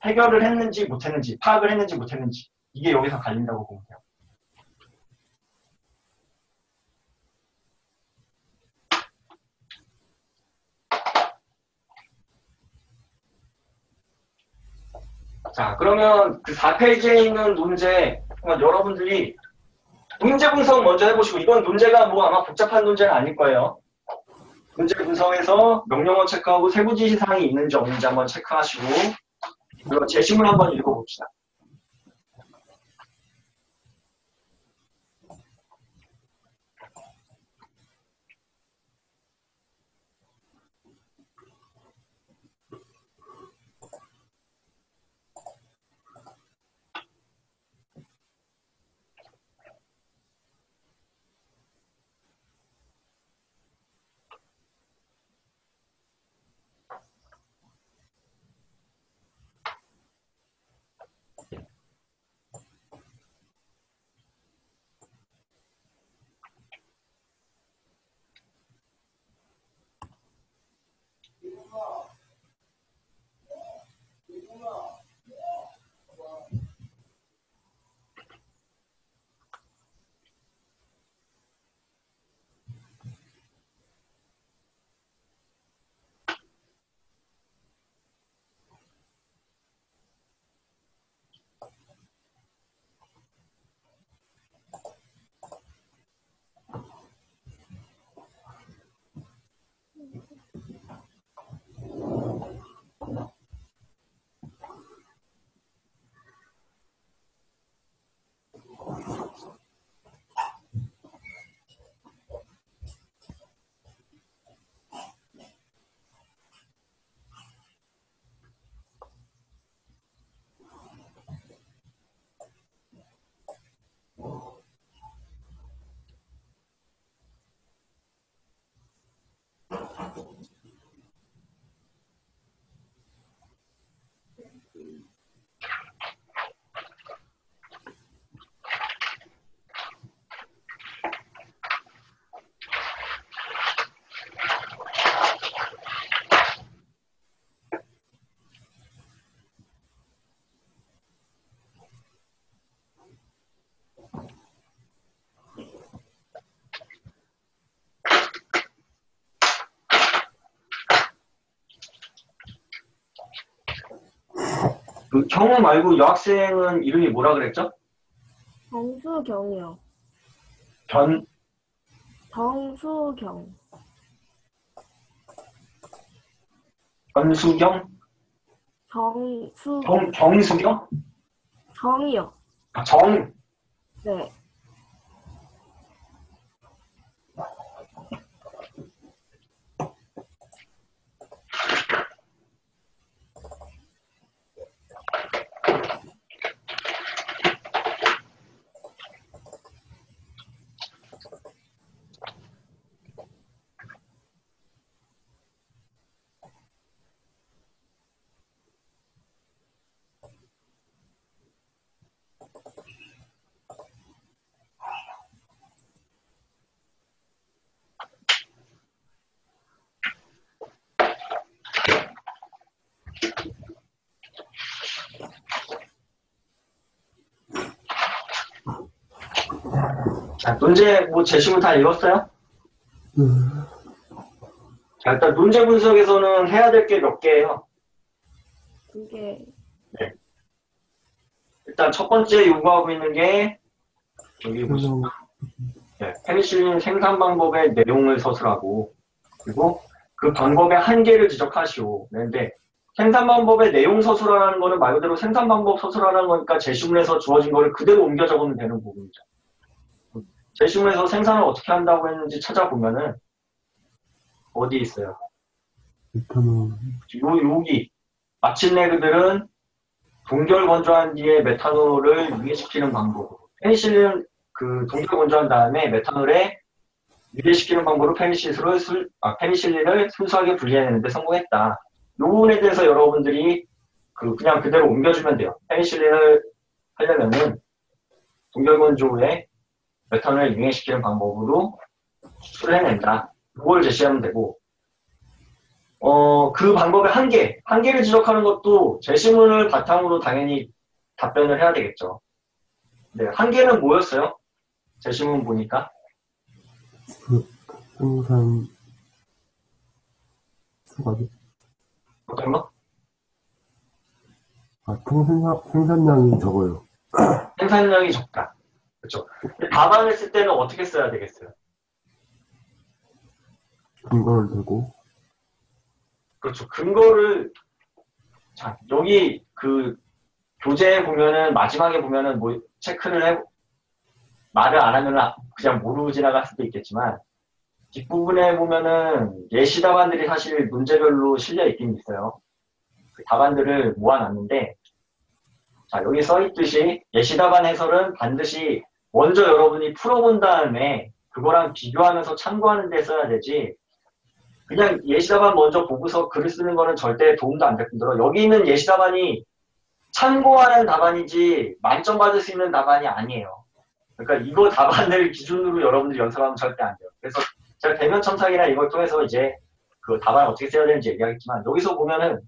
해결을 했는지 못했는지 파악을 했는지 못했는지 이게 여기서 갈린다고 보면 돼요. 자, 그러면 그 4페이지에 있는 논제, 여러분들이 문제 분석 먼저 해보시고, 이건 논제가 뭐 아마 복잡한 논제는 아닐 거예요. 문제 분석에서 명령어 체크하고 세부 지시사항이 있는지 없는지 한번 체크하시고, 그리고 제시문 한번 읽어봅시다. 그 경우 말고 여학생은 이름이 뭐라 그랬죠? 정수경이요. 변, 정수경. 변수경? 정수경? 정이요. 아, 정. 네. 자, 논제 뭐 제시문 다 읽었어요? 자, 일단 논제 분석에서는 해야 될 게 몇 개예요. 그게 네. 일단 첫 번째 요구하고 있는 게 여기 보시면 페니실린 생산 방법의 내용을 서술하고 그리고 그 방법의 한계를 지적하시오. 그런데 생산 방법의 내용 서술하라는 거는 말 그대로 생산 방법 서술하라는 거니까 제시문에서 주어진 거를 그대로 옮겨 적으면 되는 부분이죠. 제시문에서 생산을 어떻게 한다고 했는지 찾아보면은 어디 있어요? 메탄올. 여기 마침내 그들은 동결 건조한 뒤에 메탄올을 유예시키는 방법으로 페니실린 그 동결 건조한 다음에 메탄올에 유예시키는 방법으로 페니실린을 순수하게 분리해내는데 성공했다. 이 부분에 대해서 여러분들이 그냥 그대로 옮겨주면 돼요. 페니실린을 하려면은 동결 건조에 메탄올을 유예시키는 방법으로 수출을 해낸다. 이걸 제시하면 되고 그 방법의 한계를 지적하는 것도 제시문을 바탕으로 당연히 답변을 해야 되겠죠. 네, 한계는 뭐였어요? 제시문 보니까. 생산 수가비. 어떤 거? 생산량이 적어요. 생산량이 적다. 그렇죠. 근데 답안을 쓸 때는 어떻게 써야 되겠어요? 근거를 대고, 그렇죠. 근거를, 자, 여기 그 교재에 보면은, 마지막에 보면은 뭐 체크를 해, 말을 안 하면 그냥 모르고 지나갈 수도 있겠지만, 뒷부분에 보면은 예시 답안들이 사실 문제별로 실려 있긴 있어요. 그 답안들을 모아놨는데, 자, 여기 써 있듯이 예시 답안 해설은 반드시 먼저 여러분이 풀어본 다음에 그거랑 비교하면서 참고하는 데 써야 되지, 그냥 예시 답안 먼저 보고서 글을 쓰는 거는 절대 도움도 안 될 뿐더러 여기 있는 예시 답안이 참고하는 답안이지 만점 받을 수 있는 답안이 아니에요. 그러니까 이거 답안을 기준으로 여러분들이 연습하면 절대 안 돼요. 그래서 제가 대면 첨삭이나 이걸 통해서 이제 그 답안 어떻게 써야 되는지 얘기하겠지만, 여기서 보면은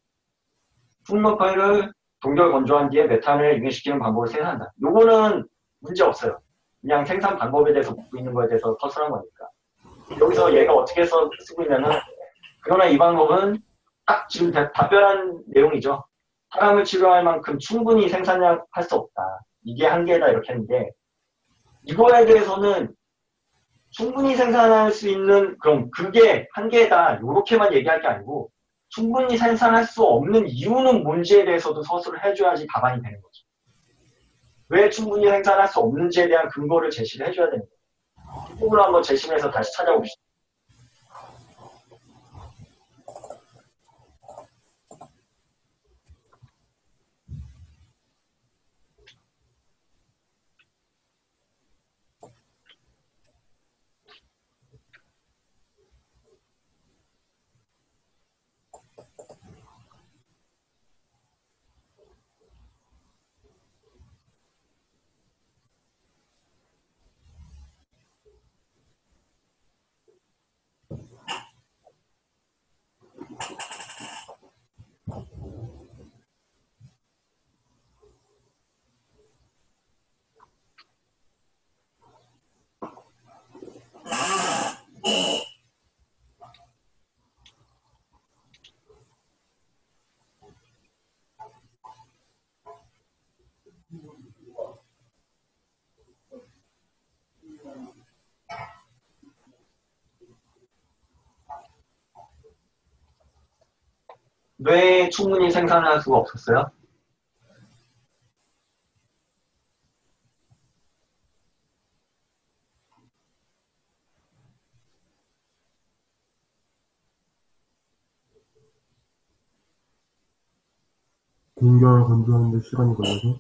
풍력 파일을 동결 건조한 뒤에 메탄을 유인시키는 방법을 생산한다. 요거는 문제 없어요. 그냥 생산 방법에 대해서 묻고 있는 거에 대해서 서술한 거니까. 여기서 얘가 어떻게 쓰고 있냐면, 그러나 이 방법은 딱 지금 답변한 내용이죠. 사람을 치료할 만큼 충분히 생산할 수 없다. 이게 한계다 이렇게 했는데, 이거에 대해서는 충분히 생산할 수 있는, 그럼 그게 한계다 이렇게만 얘기할 게 아니고 충분히 생산할 수 없는 이유는 뭔지에 대해서도 서술을 해줘야지 답안이 되는 거죠. 왜 충분히 생산할 수 없는지에 대한 근거를 제시를 해줘야 되는 거예요. 이 부분을 한번 재심해서 다시 찾아봅시다. 왜 충분히 생산할 수가 없었어요? 동결 건조하는데 시간이 걸려서,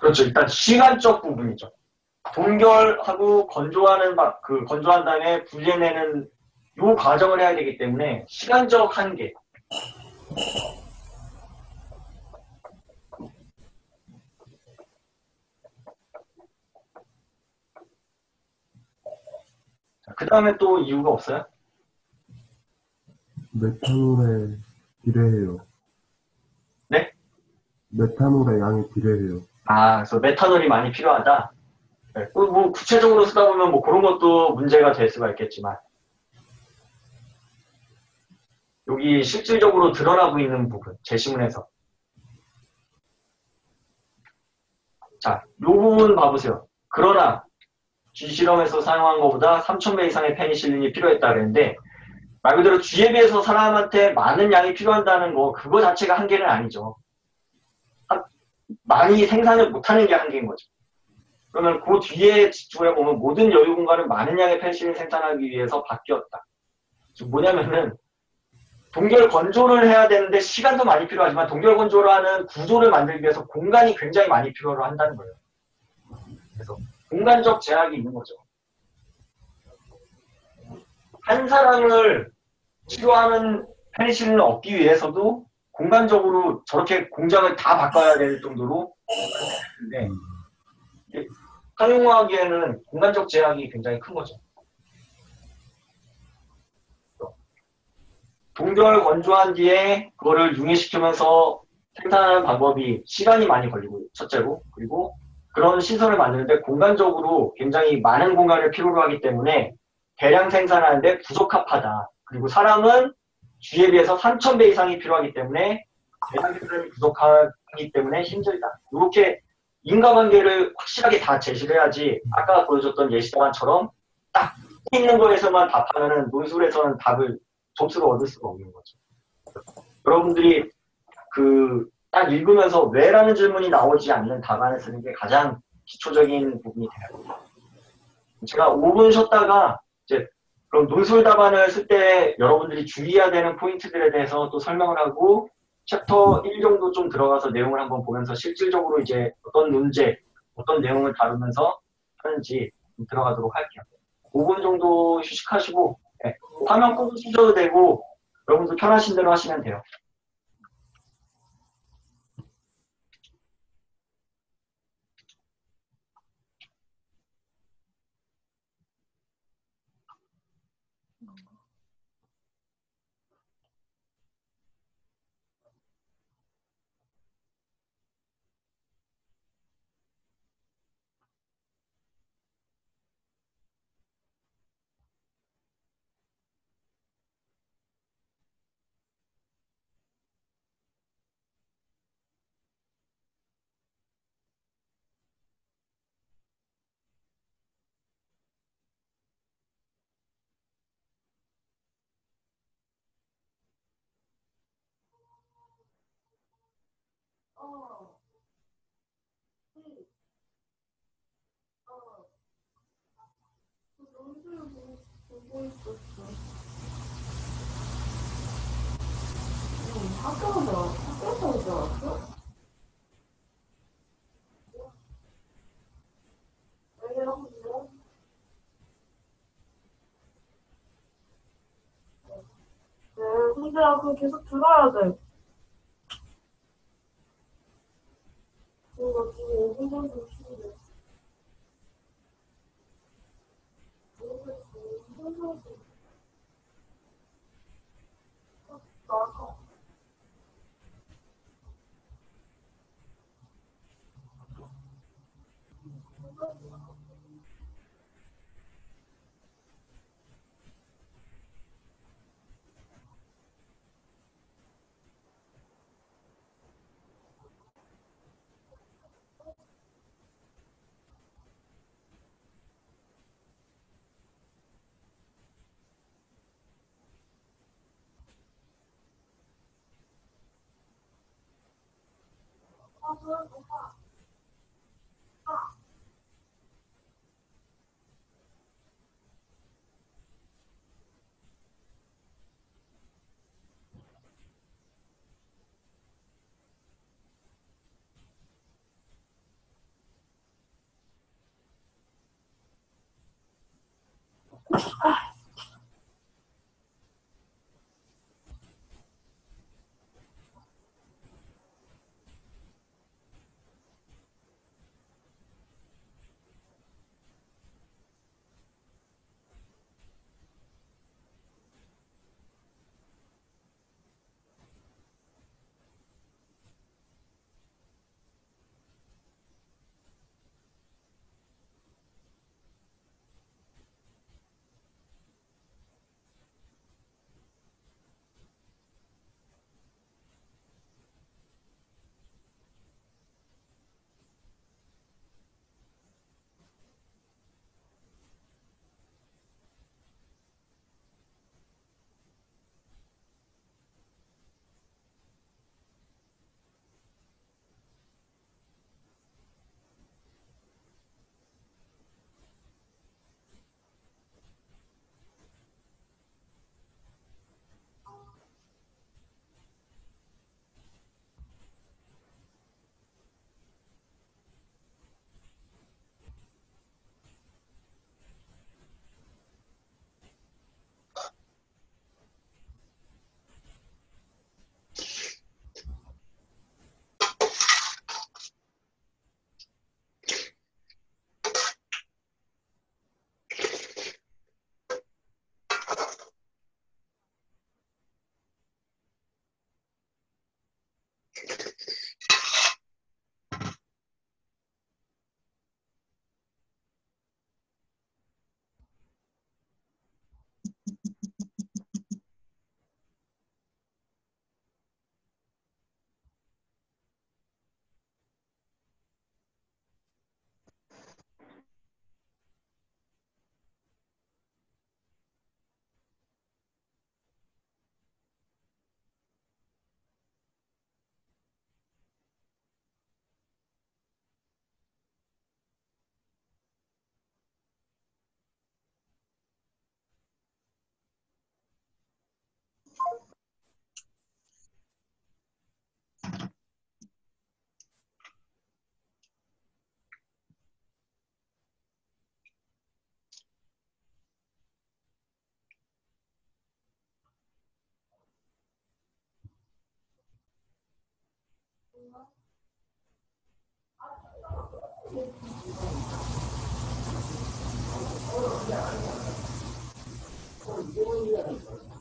그렇죠. 일단 시간적 부분이죠. 동결하고 건조한 다음에 분리해내는 요 과정을 해야 되기 때문에 시간적 한계. 그 다음에 또 이유가 없어요? 메탄올에 비례해요. 네? 메탄올의 양에 비례해요. 그래서 메탄올이 많이 필요하다. 네, 뭐 구체적으로 쓰다 보면 뭐 그런 것도 문제가 될 수가 있겠지만, 여기 실질적으로 드러나고 있는 부분, 제시문에서. 자, 요 부분 봐보세요. 그러나 쥐실험에서 사용한 것보다 3,000배 이상의 페니실린이 필요했다 그랬는데, 말 그대로 쥐에 비해서 사람한테 많은 양이 필요한다는 거, 그거 자체가 한계는 아니죠. 많이 생산을 못하는 게 한계인 거죠. 그러면 그 뒤에 지쪽에 보면 모든 여유 공간은 많은 양의 페니실린 생산하기 위해서 바뀌었다. 지금 뭐냐면은 동결 건조를 해야 되는데 시간도 많이 필요하지만 동결 건조를 하는 구조를 만들기 위해서 공간이 굉장히 많이 필요로 한다는 거예요. 그래서 공간적 제약이 있는 거죠. 한 사람을 치료하는 페니실린을 얻기 위해서도 공간적으로 저렇게 공장을 다 바꿔야 될 정도로 근데 상용화하기에는 공간적 제약이 굉장히 큰 거죠. 동결 건조한 뒤에 그거를 융해시키면서 생산하는 방법이 시간이 많이 걸리고 첫째로, 그리고 그런 시설을 만드는데 공간적으로 굉장히 많은 공간을 필요로 하기 때문에 대량 생산하는데 부적합하다. 그리고 사람은 쥐에 비해서 3,000배 이상이 필요하기 때문에 대상 결단이 부족하기 때문에 힘들다. 이렇게 인과관계를 확실하게 다 제시를 해야지 아까 보여줬던 예시답안처럼 딱 있는 거에서만 답하면은 논술에서는 답을 점수를 얻을 수가 없는 거죠. 여러분들이 그 딱 읽으면서 왜라는 질문이 나오지 않는 답안을 쓰는 게 가장 기초적인 부분이 돼요. 제가 5분 쉬었다가 이제 그럼 논술 답안을 쓸 때 여러분들이 주의해야 되는 포인트들에 대해서 또 설명을 하고 챕터 1 정도 좀 들어가서 내용을 한번 보면서 실질적으로 이제 어떤 문제, 어떤 내용을 다루면서 하는지 좀 들어가도록 할게요. 5분 정도 휴식하시고 네, 화면 끄고 쓰셔도 되고 여러분들 편하신 대로 하시면 돼요. 학교에서 들어왔어? 왜요? 네, 근데 그거 계속 들어야 돼. 이거 지금 5분 정도 쉬는데. 모르겠어. 나가.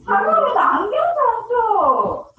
사람이 안경 샀어.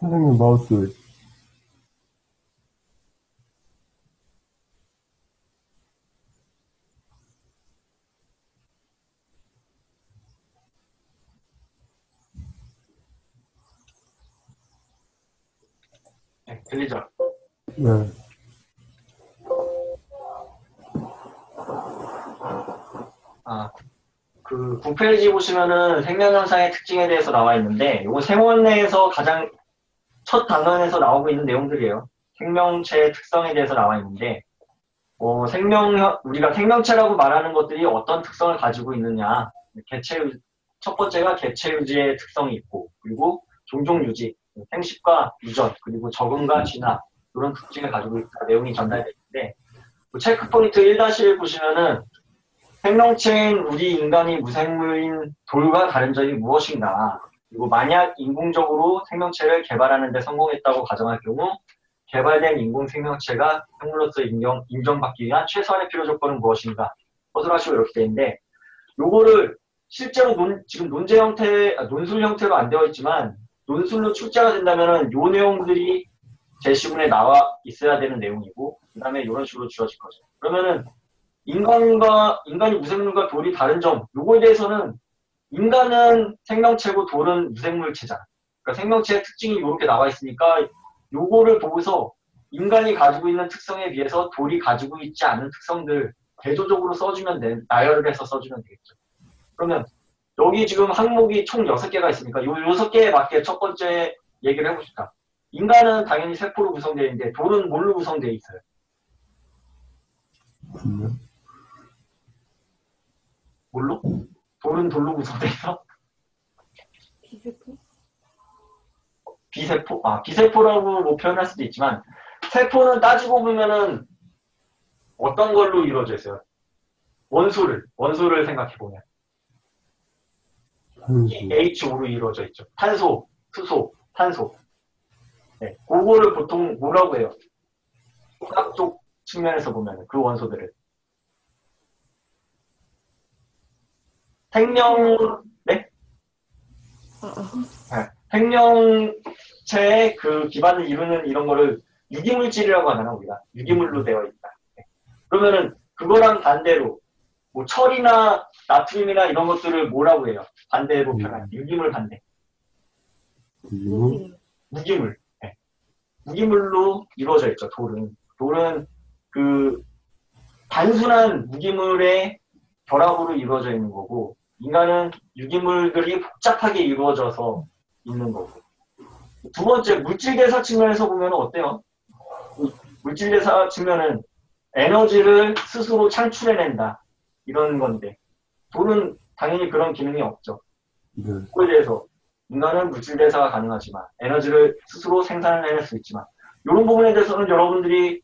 선생님 마우스. 네, 들리죠? 네. 그 9페이지 보시면은 생명현상의 특징에 대해서 나와 있는데, 이거 생원에서 가장 첫 단원에서 나오고 있는 내용들이에요. 생명체의 특성에 대해서 나와 있는데, 우리가 생명체라고 말하는 것들이 어떤 특성을 가지고 있느냐. 첫 번째가 개체 유지의 특성이 있고, 그리고 종종 유지, 생식과 유전, 그리고 적응과 진화, 이런 특징을 가지고 있다 내용이 전달되어 있는데, 체크 포인트 1-1 보시면은 생명체인 우리 인간이 무생물인 돌과 다른 점이 무엇인가, 그리고 만약 인공적으로 생명체를 개발하는 데 성공했다고 가정할 경우 개발된 인공 생명체가 생물로서 인정받기 위한 최소한의 필요 조건은 무엇인가, 허술하시고 이렇게 되어 있는데, 요거를 실제로 지금 논술 형태로 안 되어 있지만 논술로 출제가 된다면은 요 내용들이 제시문에 나와 있어야 되는 내용이고, 그 다음에 이런 식으로 주어질 거죠. 그러면은 인간이 무생물과 돌이 다른 점, 요거에 대해서는 인간은 생명체고 돌은 무생물체잖아. 그러니까 생명체의 특징이 이렇게 나와 있으니까 요거를 보고서 인간이 가지고 있는 특성에 비해서 돌이 가지고 있지 않은 특성들 대조적으로 나열을 해서 써주면 되겠죠. 그러면 여기 지금 항목이 총 6개가 있으니까 요 6개에 맞게 첫 번째 얘기를 해봅시다. 인간은 당연히 세포로 구성되어 있는데 돌은 뭘로 구성되어 있어요? 분명. 뭘로? 돌은 돌로 구성되어 있어? 비세포? 비세포? 비세포라고 뭐 표현할 수도 있지만, 세포는 따지고 보면은 어떤 걸로 이루어져 있어요? 원소를 생각해보면. 탄소. H5로 이루어져 있죠. 탄소, 수소, 탄소. 네, 그거를 보통 뭐라고 해요? 화학 쪽 측면에서 보면 그 원소들을. 네? 네. 생명체의 그 기반을 이루는 이런 거를 유기물질이라고 하잖아, 우리가. 유기물로 되어 있다. 네. 그러면은 그거랑 반대로 뭐 철이나 나트륨이나 이런 것들을 뭐라고 해요? 반대로 표현할 때. 유기물 반대. 그리고 무기물. 네. 무기물로 이루어져 있죠, 돌은. 돌은 그 단순한 무기물의 결합으로 이루어져 있는 거고, 인간은 유기물들이 복잡하게 이루어져서 있는 거고. 두 번째, 물질대사 측면에서 보면 어때요? 물질대사 측면은 에너지를 스스로 창출해낸다, 이런 건데, 돌은 당연히 그런 기능이 없죠. 네. 그거에 대해서 인간은 물질대사가 가능하지만 에너지를 스스로 생산해낼 수 있지만, 이런 부분에 대해서는 여러분들이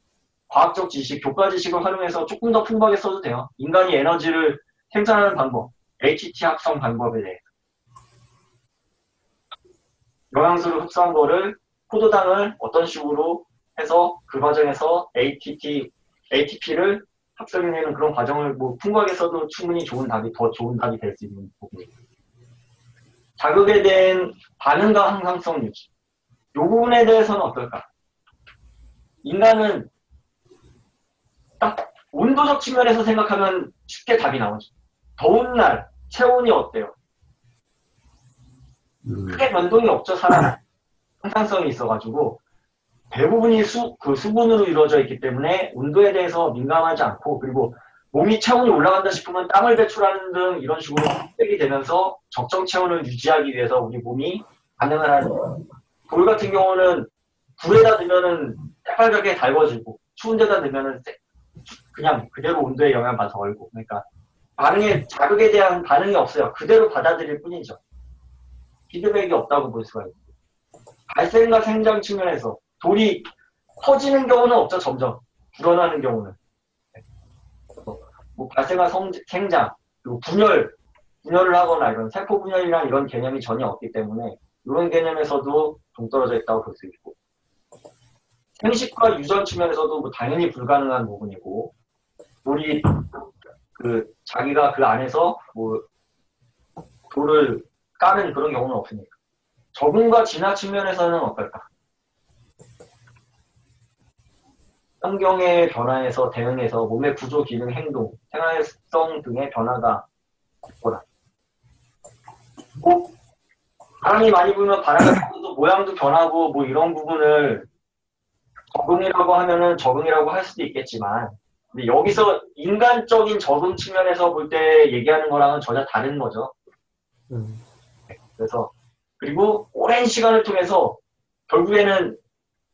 과학적 지식, 교과 지식을 활용해서 조금 더 풍부하게 써도 돼요. 인간이 에너지를 생산하는 방법, ATT 합성 방법에 대해 영양소를 흡수한 거를, 포도당을 어떤 식으로 해서 그 과정에서 ATP를 합성해내는 그런 과정을 뭐 풍부하게 써도 충분히 더 좋은 답이 될 수 있는 부분이에요. 자극에 대한 반응과 항상성 유지. 이 부분에 대해서는 어떨까? 인간은 딱 온도적 측면에서 생각하면 쉽게 답이 나오죠. 더운 날, 체온이 어때요? 크게 변동이 없죠, 사람은. 항상성이 있어가지고, 대부분이 수분으로 이루어져 있기 때문에 온도에 대해서 민감하지 않고, 그리고 몸이 체온이 올라간다 싶으면 땀을 배출하는 등 이런 식으로 흡색이 되면서 적정 체온을 유지하기 위해서 우리 몸이 반응을 하는 거예요. 돌 같은 경우는 불에다 넣으면은 새빨갛게 달궈지고, 추운 데다 넣으면은 그냥 그대로 온도에 영향받아서 얼고. 그러니까 자극에 대한 반응이 없어요. 그대로 받아들일 뿐이죠. 피드백이 없다고 볼 수가 있고. 발생과 생장 측면에서 돌이 커지는 경우는 없죠, 점점. 불어나는 경우는. 뭐 발생과 생장, 그리고 분열을 하거나 이런 세포 분열이나 이런 개념이 전혀 없기 때문에 이런 개념에서도 동떨어져 있다고 볼 수 있고. 생식과 유전 측면에서도 뭐 당연히 불가능한 부분이고, 돌이 자기가 그 안에서 뭐 돌을 까는 그런 경우는 없으니까. 적응과 진화 측면에서는 어떨까? 환경의 변화에서 대응해서 몸의 구조, 기능, 행동, 생활성 등의 변화가 있거나, 뭐 바람이 많이 불면 바람이 불어도 모양도 변하고 뭐 이런 부분을 적응이라고 하면은 적응이라고 할 수도 있겠지만, 근데 여기서 인간적인 적응 측면에서 볼 때 얘기하는 거랑은 전혀 다른 거죠. 그래서 그리고 오랜 시간을 통해서 결국에는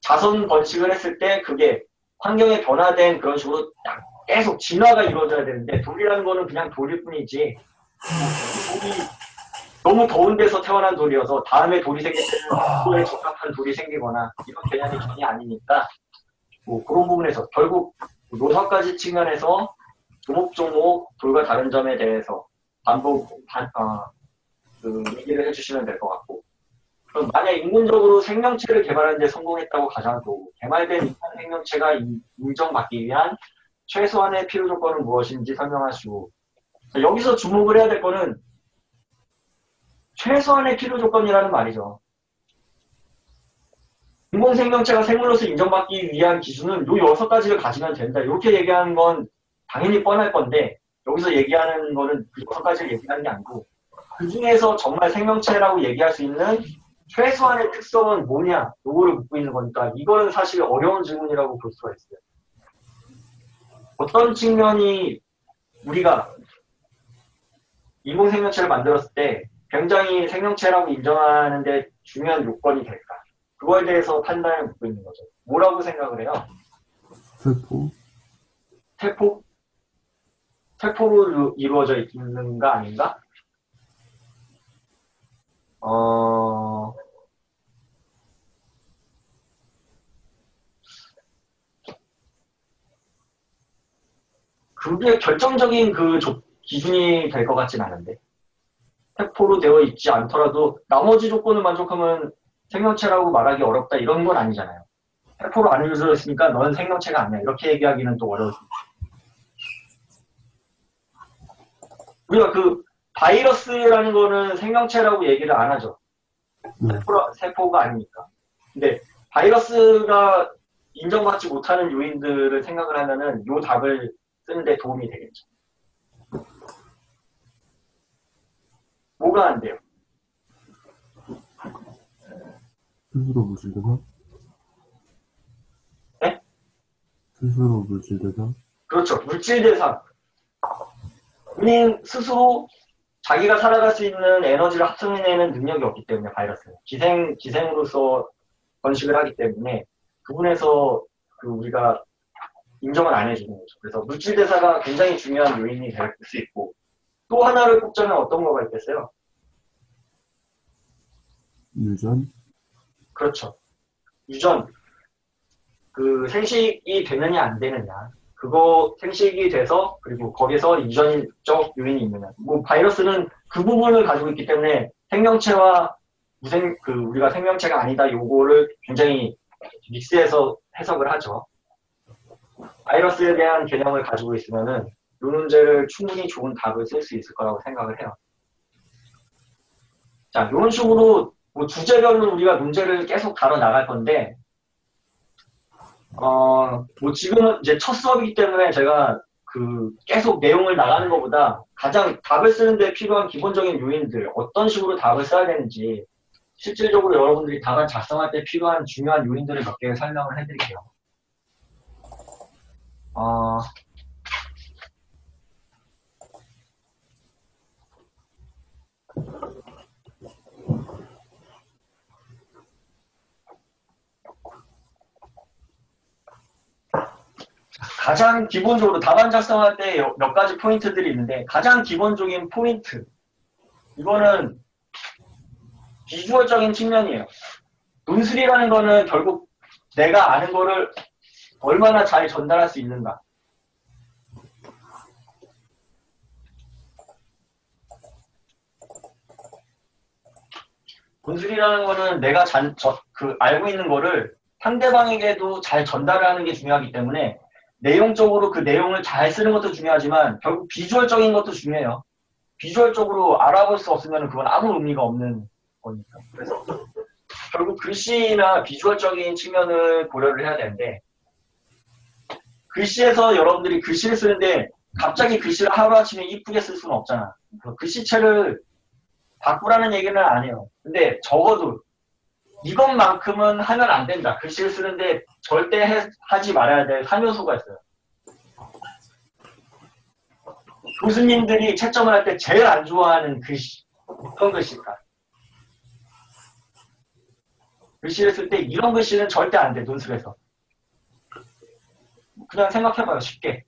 자선 번식을 했을 때 그게 환경에 변화된 그런 식으로 딱 계속 진화가 이루어져야 되는데 돌이라는 거는 그냥 돌일 뿐이지 돌이 너무 더운 데서 태어난 돌이어서 다음에 돌이 생길 때는 그거에 적합한 돌이 생기거나 이런 개념이 전혀 아니니까 뭐 그런 부분에서 결국 노사까지 측면에서 조목조목 돌과 다른 점에 대해서 그 얘기를 해주시면 될 것 같고 그럼 만약 인군적으로 생명체를 개발하는 데 성공했다고 가정하고 개발된 인간 생명체가 인정받기 위한 최소한의 필요 조건은 무엇인지 설명하시고 여기서 주목을 해야 될 거는 최소한의 필요 조건이라는 말이죠. 인공생명체가 생물로서 인정받기 위한 기준은 요 6가지를 가지면 된다. 이렇게 얘기하는 건 당연히 뻔할 건데 여기서 얘기하는 거는 그 6가지를 얘기하는 게 아니고 그 중에서 정말 생명체라고 얘기할 수 있는 최소한의 특성은 뭐냐 요거를 묻고 있는 거니까 이거는 사실 어려운 질문이라고 볼 수가 있어요. 어떤 측면이 우리가 인공생명체를 만들었을 때 굉장히 생명체라고 인정하는데 중요한 요건이 될까? 그거에 대해서 판단을 묻고 있는 거죠. 뭐라고 생각을 해요? 세포? 세포? 세포로 이루어져 있는가 아닌가? 그게 결정적인 그 기준이 될 것 같진 않은데. 세포로 되어 있지 않더라도 나머지 조건을 만족하면 생명체라고 말하기 어렵다 이런 건 아니잖아요. 세포로 안 이루어져 있으니까 넌 생명체가 아니야. 이렇게 얘기하기는 또 어려워집니다. 우리가 그 바이러스라는 거는 생명체라고 얘기를 안 하죠. 세포가 아니니까. 근데 바이러스가 인정받지 못하는 요인들을 생각을 하면은 요 답을 쓰는데 도움이 되겠죠. 뭐가 안 돼요? 스스로 물질대사? 네? 스스로 물질대사? 그렇죠. 물질 대상. 본인 스스로 자기가 살아갈 수 있는 에너지를 합성해내는 능력이 없기 때문에 바이러스는 기생으로서 번식을 하기 때문에 그분에서 우리가 인정을 안 해주는 거죠. 그래서 물질 대사가 굉장히 중요한 요인이 될 수 있고 또 하나를 꼽자면 어떤 거가 있겠어요? 유전? 그렇죠. 유전. 그 생식이 되느냐 안 되느냐. 그거 생식이 돼서 그리고 거기서 유전적 요인이 있느냐. 뭐 바이러스는 그 부분을 가지고 있기 때문에 생명체와 우리가 생명체가 아니다 요거를 굉장히 믹스해서 해석을 하죠. 바이러스에 대한 개념을 가지고 있으면은 이 문제를 충분히 좋은 답을 쓸 수 있을 거라고 생각을 해요. 자, 이런 식으로 뭐 주제별로 우리가 문제를 계속 다뤄 나갈 건데 뭐 지금은 이제 첫 수업이기 때문에 제가 계속 내용을 나가는 것보다 가장 답을 쓰는데 필요한 기본적인 요인들, 어떤 식으로 답을 써야 되는지, 실질적으로 여러분들이 답을 작성할 때 필요한 중요한 요인들을 몇 개 설명을 해드릴게요. 가장 기본적으로 답안 작성할 때 몇 가지 포인트들이 있는데 가장 기본적인 포인트 이거는 비주얼적인 측면이에요. 논술이라는 거는 결국 내가 아는 거를 얼마나 잘 전달할 수 있는가. 논술이라는 거는 내가 알고 있는 거를 상대방에게도 잘 전달을 하는 게 중요하기 때문에 내용적으로 그 내용을 잘 쓰는 것도 중요하지만 결국 비주얼적인 것도 중요해요. 비주얼적으로 알아볼 수 없으면 그건 아무 의미가 없는 거니까. 그래서 결국 글씨나 비주얼적인 측면을 고려를 해야 되는데 글씨에서 여러분들이 글씨를 쓰는데 갑자기 글씨를 하루아침에 이쁘게 쓸 수는 없잖아. 글씨체를 바꾸라는 얘기는 안 해요. 근데 적어도 이것만큼은 하면 안 된다. 글씨를 쓰는데 절대 하지 말아야 될 3요소가 있어요. 교수님들이 채점을 할 때 제일 안 좋아하는 글씨. 어떤 글씨일까? 글씨를 쓸 때 이런 글씨는 절대 안 돼, 논술에서. 그냥 생각해봐요, 쉽게.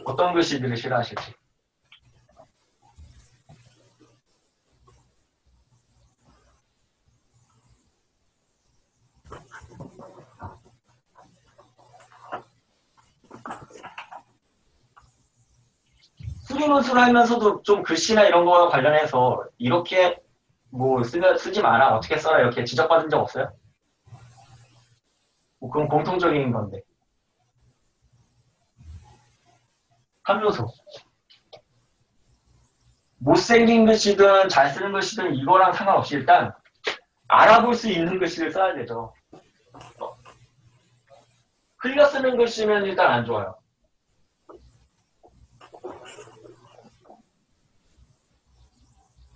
어떤 글씨들을 싫어하실지. 수리논술을 하면서도 좀 글씨나 이런 거와 관련해서 이렇게 뭐 쓰지 마라, 어떻게 써라 이렇게 지적받은 적 없어요? 뭐 그건 공통적인 건데. 함요소. 못생긴 글씨든 잘 쓰는 글씨든 이거랑 상관없이 일단 알아볼 수 있는 글씨를 써야 되죠. 흘려 쓰는 글씨면 일단 안 좋아요.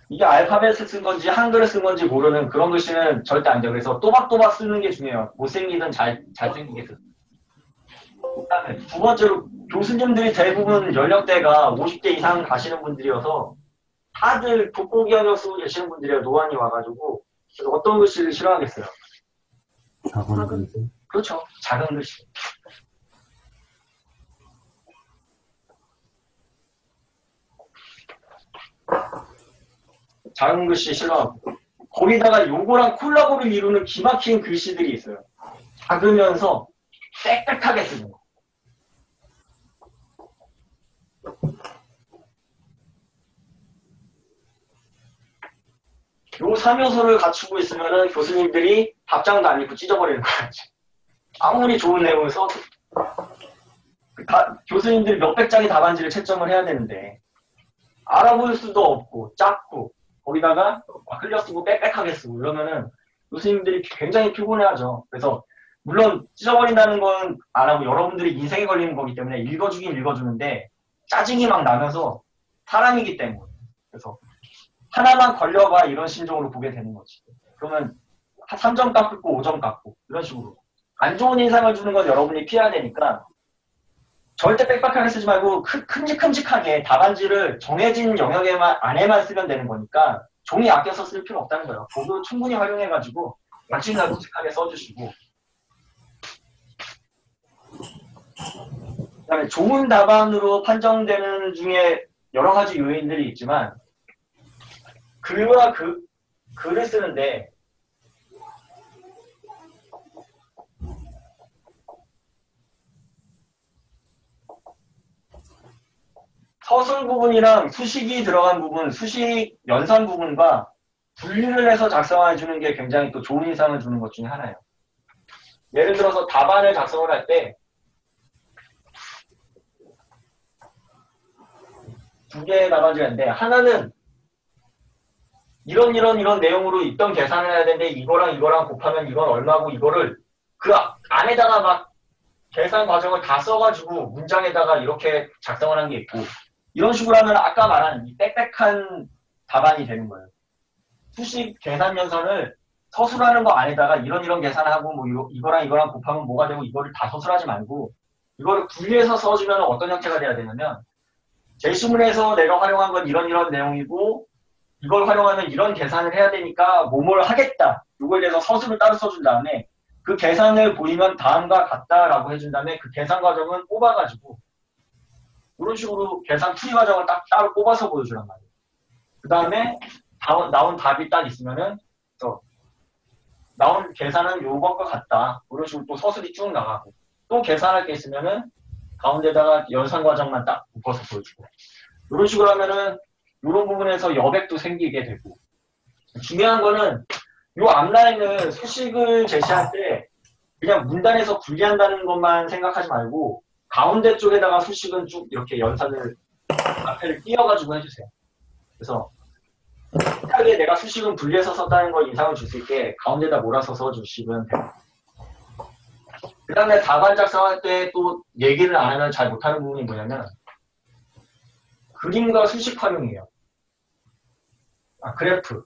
이게 알파벳을 쓴 건지 한글을 쓴 건지 모르는 그런 글씨는 절대 안 돼요. 그래서 또박또박 쓰는 게 중요해요. 못생기든 잘생기게 쓰는. 그다음에 두 번째로 교수님들이 대부분 연령대가 50대 이상 가시는 분들이어서 다들 돋보기 언어 쓰고 계시는 분들이에요. 노안이 와가지고. 그래서 어떤 글씨를 싫어하겠어요? 작은 글씨. 그렇죠. 작은 글씨. 작은 글씨 싫어하고. 거기다가 요거랑 콜라보를 이루는 기막힌 글씨들이 있어요. 작으면서 빽빽하게 쓰는 거. 요 3요소를 갖추고 있으면은 교수님들이 답장도 안 읽고 찢어버리는 거지. 아무리 좋은 내용을 써도. 교수님들이 몇백 장의 답안지를 채점을 해야 되는데, 알아볼 수도 없고, 작고, 거기다가 막 흘려 쓰고 빽빽하게 쓰고, 이러면은 교수님들이 굉장히 피곤해하죠. 그래서, 물론 찢어버린다는 건 안 하고 여러분들이 인생에 걸리는 거기 때문에 읽어주긴 읽어주는데, 짜증이 막 나면서 사람이기 때문에. 그래서, 하나만 걸려봐 이런 심정으로 보게 되는 거지. 그러면 3점 깎고 5점 깎고 이런 식으로 안 좋은 인상을 주는 건 여러분이 피해야 되니까 절대 빽빽하게 쓰지 말고 큼직큼직하게 답안지를 정해진 영역에만 안에만 쓰면 되는 거니까 종이 아껴서 쓸 필요 없다는 거예요. 보도 충분히 활용해가지고 큼직하게 써주시고 그다음에 좋은 답안으로 판정되는 중에 여러 가지 요인들이 있지만 글과 글을 쓰는데 서술 부분이랑 수식이 들어간 부분, 수식 연산 부분과 분리를 해서 작성해주는 게 굉장히 또 좋은 인상을 주는 것 중에 하나예요. 예를 들어서 답안을 작성을 할 때 두 개의 답안지가 있는데 하나는 이런 내용으로 있던 계산을 해야 되는데 이거랑 곱하면 이건 얼마고 이거를 그 안에다가 막 계산 과정을 다 써가지고 문장에다가 이렇게 작성을 한 게 있고 이런 식으로 하면 아까 말한 이 빽빽한 답안이 되는 거예요. 수식 계산 연산을 서술하는 거 안에다가 이런 계산하고 뭐 이거랑 곱하면 뭐가 되고 이거를 다 서술하지 말고 이거를 분리해서 써주면 어떤 형태가 돼야 되냐면 제시문에서 내가 활용한 건 이런 내용이고 이걸 활용하면 이런 계산을 해야 되니까 뭐뭘 하겠다. 이거에 대해서 서술을 따로 써준 다음에 그 계산을 보이면 다음과 같다라고 해준 다음에 그 계산 과정은 뽑아가지고 이런 식으로 계산 풀이 과정을 딱 따로 뽑아서 보여주란 말이에요. 그 다음에 나온 답이 딱 있으면은 나온 계산은 요것과 같다. 이런 식으로 또 서술이 쭉 나가고 또 계산할 게 있으면은 가운데다가 연산 과정만 딱 묶어서 보여주고 이런 식으로 하면은 이런 부분에서 여백도 생기게 되고 중요한 거는 이 앞라인은 수식을 제시할 때 그냥 문단에서 분리한다는 것만 생각하지 말고 가운데 쪽에다가 수식은 쭉 이렇게 연산을 앞에를 띄워가지고 해주세요. 그래서 특이하게 내가 수식은 분리해서 썼다는 걸 인상을 줄 수 있게 가운데다 몰아서 써주시면 돼요. 그 다음에 답안 작성할 때 또 얘기를 안 하면 잘 못하는 부분이 뭐냐면 그림과 수식 활용이에요. 그래프.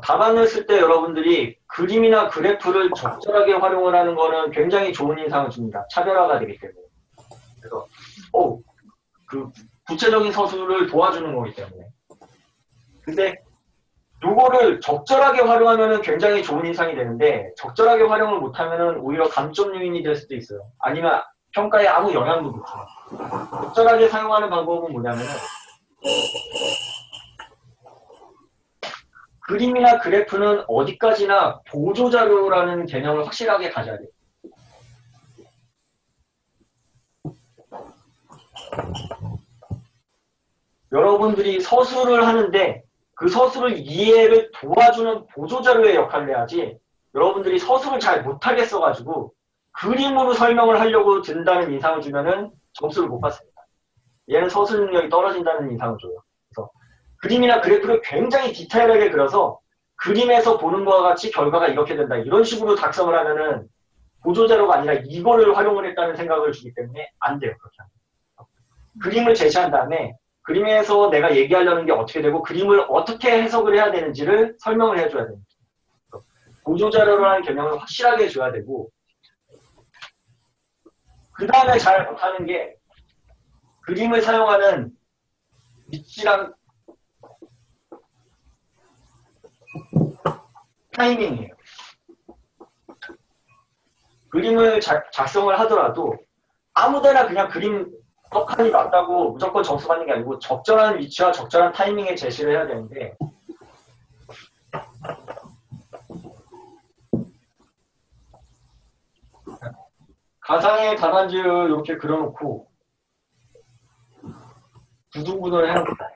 답안을 쓸 때 여러분들이 그림이나 그래프를 적절하게 활용을 하는 거는 굉장히 좋은 인상을 줍니다. 차별화가 되기 때문에. 그래서 그 구체적인 서술을 도와주는 거기 때문에. 근데 요거를 적절하게 활용하면은 굉장히 좋은 인상이 되는데 적절하게 활용을 못하면은 오히려 감점 요인이 될 수도 있어요. 아니면 평가에 아무 영향도 못 줘요. 적절하게 사용하는 방법은 뭐냐면은 그림이나 그래프는 어디까지나 보조자료라는 개념을 확실하게 가져야 돼요. 여러분들이 서술을 하는데 그 서술을 이해를 도와주는 보조자료의 역할을 해야지 여러분들이 서술을 잘 못하겠어가지고 그림으로 설명을 하려고 든다는 인상을 주면은 점수를 못 받습니다. 얘는 서술 능력이 떨어진다는 인상을 줘요. 그래서 그림이나 그래프를 굉장히 디테일하게 그려서 그림에서 보는 것과 같이 결과가 이렇게 된다. 이런 식으로 작성을 하면은 보조자료가 아니라 이거를 활용을 했다는 생각을 주기 때문에 안 돼요. 그렇게 하면. 그림을 제시한 다음에 그림에서 내가 얘기하려는 게 어떻게 되고 그림을 어떻게 해석을 해야 되는지를 설명을 해줘야 됩니다. 보조자료라는 개념을 확실하게 줘야 되고 그 다음에 잘 못하는 게 그림을 사용하는 위치랑 타이밍이에요. 그림을 작성을 하더라도 아무데나 그냥 그림 떡하니 맞다고 무조건 점수 받는 게 아니고 적절한 위치와 적절한 타이밍에 제시를 해야 되는데 가상의 다단지를 이렇게 그려놓고 구분을 해놓습니다.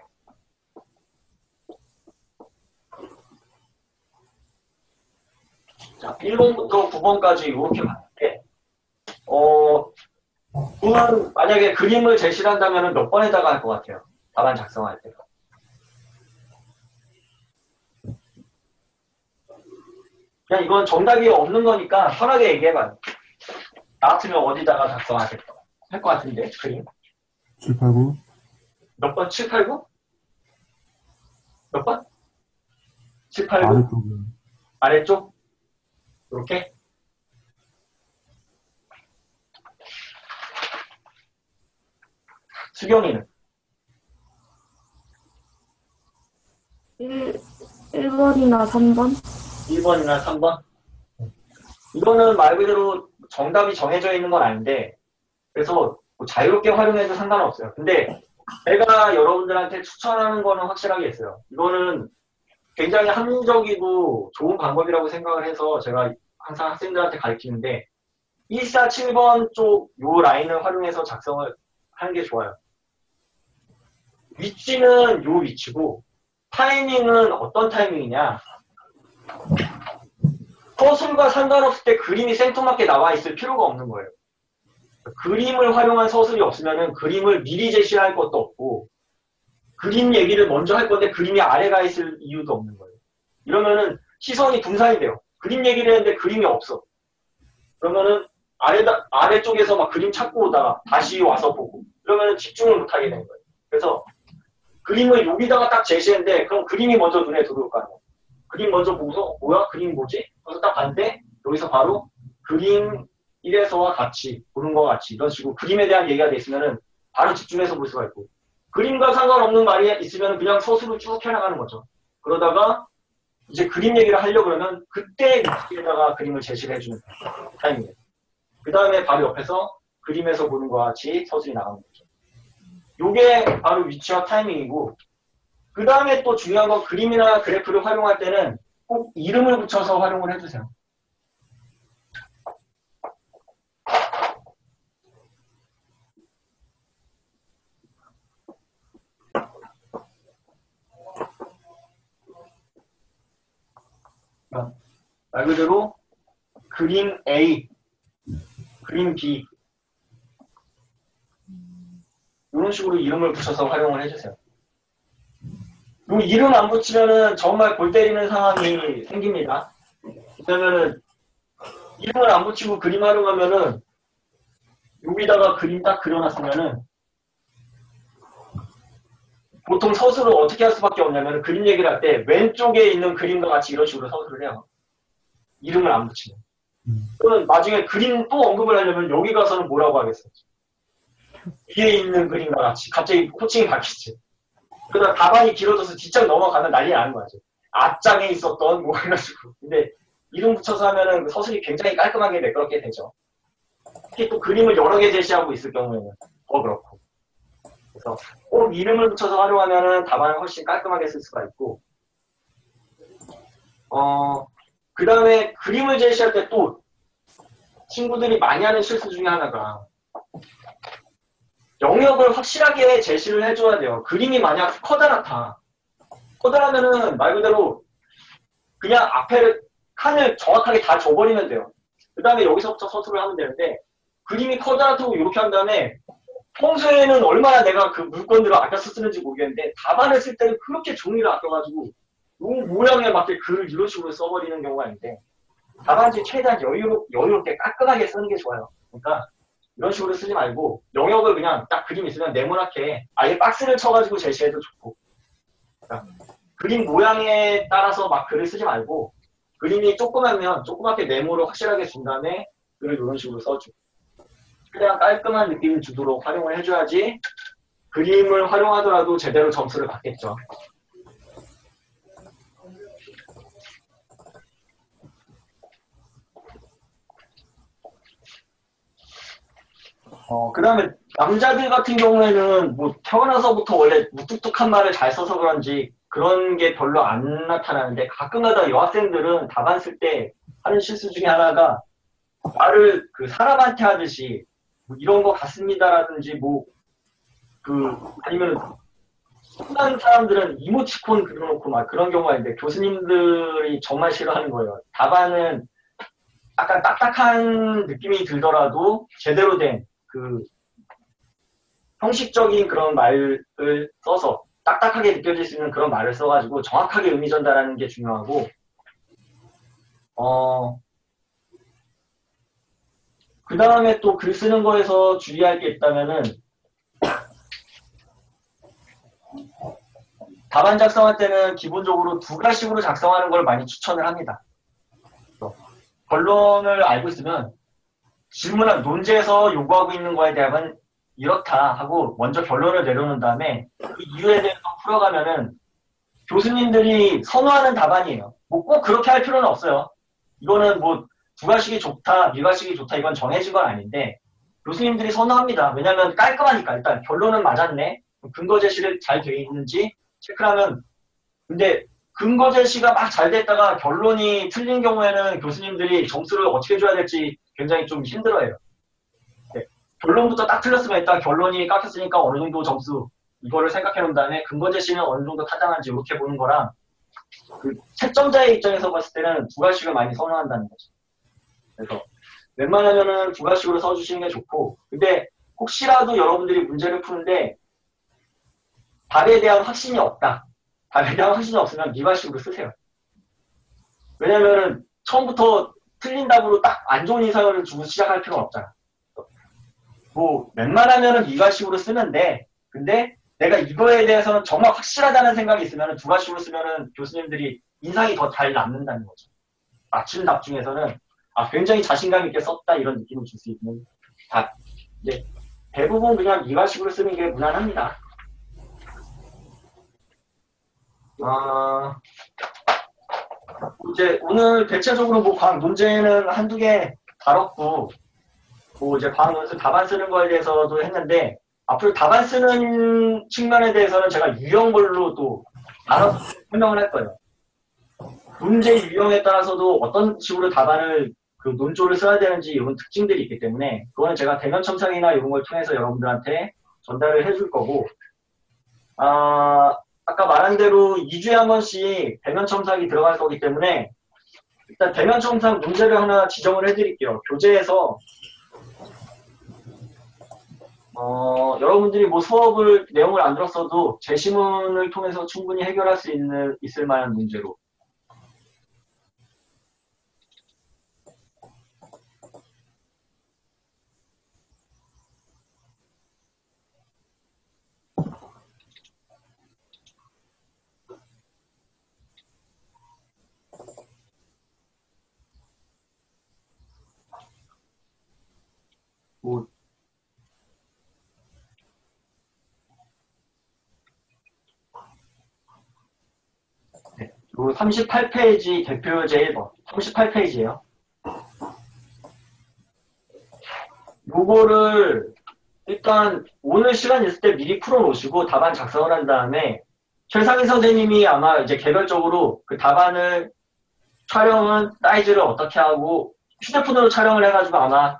자, 1번부터 9번까지 이렇게 봤는데 그건 만약에 그림을 제시를 한다면 몇 번에다가 할 것 같아요. 답안 작성할 때. 그냥 이건 정답이 없는 거니까 편하게 얘기해봐요. 나 같으면 어디다가 작성하겠다. 할 것 같은데, 그림. 7, 8, 9. 몇 번? 7, 8, 9? 몇 번? 7, 8, 9? 아래쪽에. 아래쪽? 이렇게? 수경이는? 1번이나 3번? 1번이나 3번? 이거는 말 그대로 정답이 정해져 있는 건 아닌데, 그래서 뭐 자유롭게 활용해도 상관없어요. 근데 제가 여러분들한테 추천하는 거는 확실하게 있어요. 이거는 굉장히 합리적이고 좋은 방법이라고 생각을 해서 제가 항상 학생들한테 가르치는데 147번 쪽 요 라인을 활용해서 작성을 하는 게 좋아요. 위치는 요 위치고 타이밍은 어떤 타이밍이냐. 서술과 상관없을 때 그림이 생뚱맞게 나와 있을 필요가 없는 거예요. 그림을 활용한 서술이 없으면 그림을 미리 제시할 것도 없고 그림 얘기를 먼저 할 건데 그림이 아래가 있을 이유도 없는 거예요. 이러면은 시선이 분산이 돼요. 그림 얘기를 했는데 그림이 없어. 그러면은 아래쪽에서 막 그림 찾고 오다가 다시 와서 보고 그러면은 집중을 못하게 되는 거예요. 그래서 그림을 여기다가 딱 제시했는데 그럼 그림이 먼저 눈에 들어올 거 아니에요. 그림 먼저 보고서 뭐야? 그림 뭐지? 그래서 딱 봤는데 여기서 바로 그림 1에서와 같이 보는 것 같이 이런 식으로 그림에 대한 얘기가 돼 있으면은 바로 집중해서 볼 수가 있고 그림과 상관없는 말이 있으면 그냥 서술로 쭉 해나가는 거죠. 그러다가 이제 그림 얘기를 하려고 그러면 그때 위치에다가 그림을 제시를 해주는 타이밍이에요. 그 다음에 바로 옆에서 그림에서 보는 것과 같이 서술이 나가는 거죠. 요게 바로 위치와 타이밍이고 그 다음에 또 중요한 건 그림이나 그래프를 활용할 때는 꼭 이름을 붙여서 활용을 해주세요. 말 그대로 그림 A, 그림 B 이런 식으로 이름을 붙여서 활용을 해주세요. 이 이름 안 붙이면은 정말 골 때리는 상황이 생깁니다. 그러면은 이름을 안 붙이고 그림 활용하면은 여기다가 그림 딱 그려놨으면은 보통 서술을 어떻게 할 수밖에 없냐면 그림 얘기를 할 때 왼쪽에 있는 그림과 같이 이런 식으로 서술을 해요. 이름을 안 붙이면. 음. 그러면 나중에 그림 또 언급을 하려면 여기 가서는 뭐라고 하겠어? 위에 있는 그림과 같이 갑자기 호칭이 바뀌지. 그러다 답안이 길어져서 뒷장 넘어가면 난리 나는 거지. 앞장에 있었던 뭐 해가지고. 근데 이름 붙여서 하면은 서술이 굉장히 깔끔하게 매끄럽게 되죠. 특히 또 그림을 여러 개 제시하고 있을 경우에는 더 그렇고. 그래서 꼭 이름을 붙여서 활용하면은 답안을 훨씬 깔끔하게 쓸 수가 있고, 그 다음에 그림을 제시할 때 또 친구들이 많이 하는 실수 중에 하나가 영역을 확실하게 제시를 해줘야 돼요. 그림이 만약 커다랗다. 커다라면은 말 그대로 그냥 앞에 칸을 정확하게 다 줘버리면 돼요. 그 다음에 여기서부터 서술을 하면 되는데 그림이 커다랗다고 이렇게 한 다음에 평소에는 얼마나 내가 그 물건들을 아껴서 쓰는지 모르겠는데 답안을 쓸 때는 그렇게 종이를 아껴가지고 요 모양에 맞게 글을 이런 식으로 써버리는 경우가 있는데 답안지 최대한 여유롭게 깔끔하게 쓰는 게 좋아요. 그러니까 이런 식으로 쓰지 말고 영역을 그냥 딱 그림 있으면 네모나게 아예 박스를 쳐가지고 제시해도 좋고 그러니까 그림 모양에 따라서 막 글을 쓰지 말고 그림이 조그맣면 조그맣게 네모를 확실하게 준 다음에 글을 이런 식으로 써주고 최대한 깔끔한 느낌을 주도록 활용을 해줘야지 그림을 활용하더라도 제대로 점수를 받겠죠. 그 다음에 남자들 같은 경우에는 뭐 태어나서부터 원래 무뚝뚝한 말을 잘 써서 그런지 그런 게 별로 안 나타나는데 가끔가다 여학생들은 답안 쓸 때 하는 실수 중에 하나가 말을 그 사람한테 하듯이 뭐 이런 거 같습니다라든지 뭐 아니면 흔한 사람들은 이모티콘 그려놓고 막 그런 경우가 있는데 교수님들이 정말 싫어하는 거예요. 답안은 약간 딱딱한 느낌이 들더라도 제대로 된 그 형식적인 그런 말을 써서 딱딱하게 느껴질 수 있는 그런 말을 써가지고 정확하게 의미 전달하는 게 중요하고 그 다음에 또 글 쓰는 거에서 주의할 게 있다면은 답안 작성할 때는 기본적으로 두 가지식으로 작성하는 걸 많이 추천을 합니다. 결론을 알고 있으면 질문한 논제에서 요구하고 있는 거에 대한 이렇다 하고 먼저 결론을 내려놓은 다음에 그 이유에 대해서 풀어가면은 교수님들이 선호하는 답안이에요. 뭐 꼭 그렇게 할 필요는 없어요. 이거는 뭐 두 가식이 좋다, 미가식이 좋다 이건 정해진 건 아닌데 교수님들이 선호합니다. 왜냐하면 깔끔하니까 일단 결론은 맞았네. 근거 제시를 잘 돼 있는지 체크를 하면 근데 근거 제시가 막 잘 됐다가 결론이 틀린 경우에는 교수님들이 점수를 어떻게 줘야 될지 굉장히 좀 힘들어해요. 네. 결론부터 딱 틀렸으면 일단 결론이 깎였으니까 어느 정도 점수 이거를 생각해 놓은 다음에 근거 제시는 어느 정도 타당한지 이렇게 보는 거랑 그 채점자의 입장에서 봤을 때는 두 가지씩을 많이 선호한다는 거죠. 그래서 웬만하면은 두 가지씩으로 써주시는 게 좋고 근데 혹시라도 여러분들이 문제를 푸는데 답에 대한 확신이 없다. 답에 대한 확신이 없으면 미가식으로 쓰세요. 왜냐면은 처음부터 틀린 답으로 딱 안 좋은 인상을 주고 시작할 필요는 없잖아. 뭐 웬만하면은 미가식으로 쓰면 돼. 근데 내가 이거에 대해서는 정말 확실하다는 생각이 있으면은 두 가지로 쓰면은 교수님들이 인상이 더 잘 남는다는 거죠. 맞춘 답 중에서는 굉장히 자신감 있게 썼다 이런 느낌을 줄 수 있는 답. 근데 대부분 그냥 이가식으로 쓰는 게 무난합니다. 이제 오늘 대체적으로 뭐 과학 문제는 한두 개 다뤘고 뭐 이제 과학 논술 답안 쓰는 거에 대해서도 했는데 앞으로 답안 쓰는 측면에 대해서는 제가 유형별로 또 나눠서 설명을 할 거예요. 문제 유형에 따라서도 어떤 식으로 답안을 그 논조를 써야 되는지 이런 특징들이 있기 때문에 그거는 제가 대면 첨삭이나 이런 걸 통해서 여러분들한테 전달을 해줄 거고 아까 말한 대로 2주에 한 번씩 대면 첨삭이 들어갈 거기 때문에 일단 대면 첨삭 문제를 하나 지정을 해드릴게요. 교재에서 여러분들이 뭐 수업을 내용을 안 들었어도 제시문을 통해서 충분히 해결할 수 있을 만한 문제로 요 38페이지 대표제 1번. 38페이지예요. 요거를 일단 오늘 시간 있을 때 미리 풀어놓으시고 답안 작성을 한 다음에 최상희 선생님이 아마 이제 개별적으로 그 답안을 촬영은 사이즈를 어떻게 하고 휴대폰으로 촬영을 해가지고 아마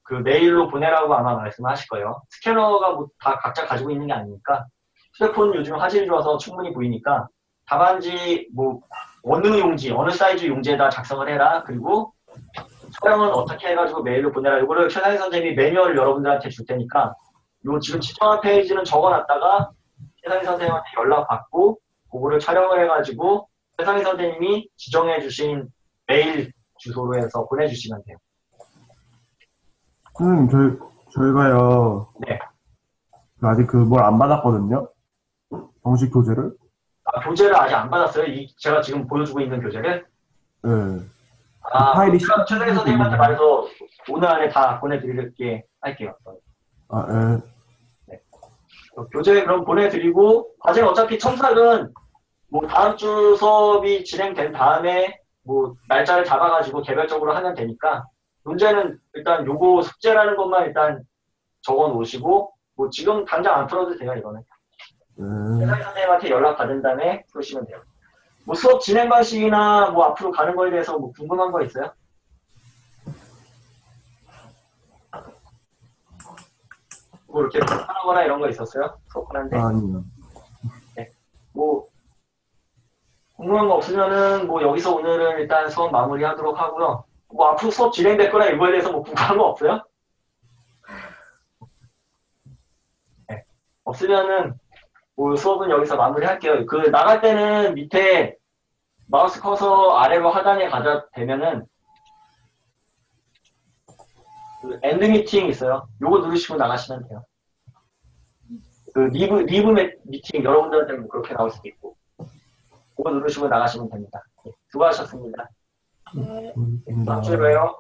그 메일로 보내라고 아마 말씀하실 거예요. 스캐너가 뭐 다 각자 가지고 있는 게 아니니까 휴대폰 요즘 화질이 좋아서 충분히 보이니까 답안지 뭐 어느 용지 어느 사이즈 용지에다 작성을 해라. 그리고 촬영은 어떻게 해가지고 메일로 보내라. 이거를 최상희 선생님이 매뉴얼을 여러분들한테 줄 테니까 요 지금 지정한 페이지는 적어놨다가 최상희 선생님한테 연락받고 그거를 촬영을 해가지고 최상희 선생님이 지정해주신 메일 주소로 해서 보내주시면 돼요. 선생님, 저희가요. 네. 아직 뭘 안 받았거든요? 정식 교재를? 아, 교재를 아직 안 받았어요? 제가 지금 보여주고 있는 교재를? 네. 아, 파일이 제가 최상희 선생님한테 말해서 오늘 안에 다 보내드릴게 할게요. 아, 예. 교재 그럼 보내드리고, 과제는 어차피 첨삭은 뭐 다음 주 수업이 진행된 다음에 뭐 날짜를 잡아가지고 개별적으로 하면 되니까, 문제는 일단 요거 숙제라는 것만 일단 적어 놓으시고, 뭐 지금 당장 안 풀어도 돼요, 이거는. 최상희 선생님한테 연락 받은 다음에 풀으시면 돼요. 뭐 수업 진행 방식이나 뭐 앞으로 가는 거에 대해서 뭐 궁금한 거 있어요? 뭐 이렇게 하거나 이런 거 있었어요? 수업하는데? 아니요. 네. 뭐 궁금한 거 없으면은 뭐 여기서 오늘은 일단 수업 마무리하도록 하고요. 뭐 앞으로 수업 진행될 거나 이거에 대해서 뭐 궁금한 거 없어요? 네. 없으면은 뭐 수업은 여기서 마무리할게요. 그 나갈 때는 밑에 마우스 커서 아래로 하단에 가다 되면은 그 엔드 미팅 있어요. 요거 누르시고 나가시면 돼요. 그 리브 미팅 여러분들한테 뭐 그렇게 나올 수도 있고 그거 누르시고 나가시면 됩니다. 네, 수고하셨습니다. 네. 다음 주에 봬요.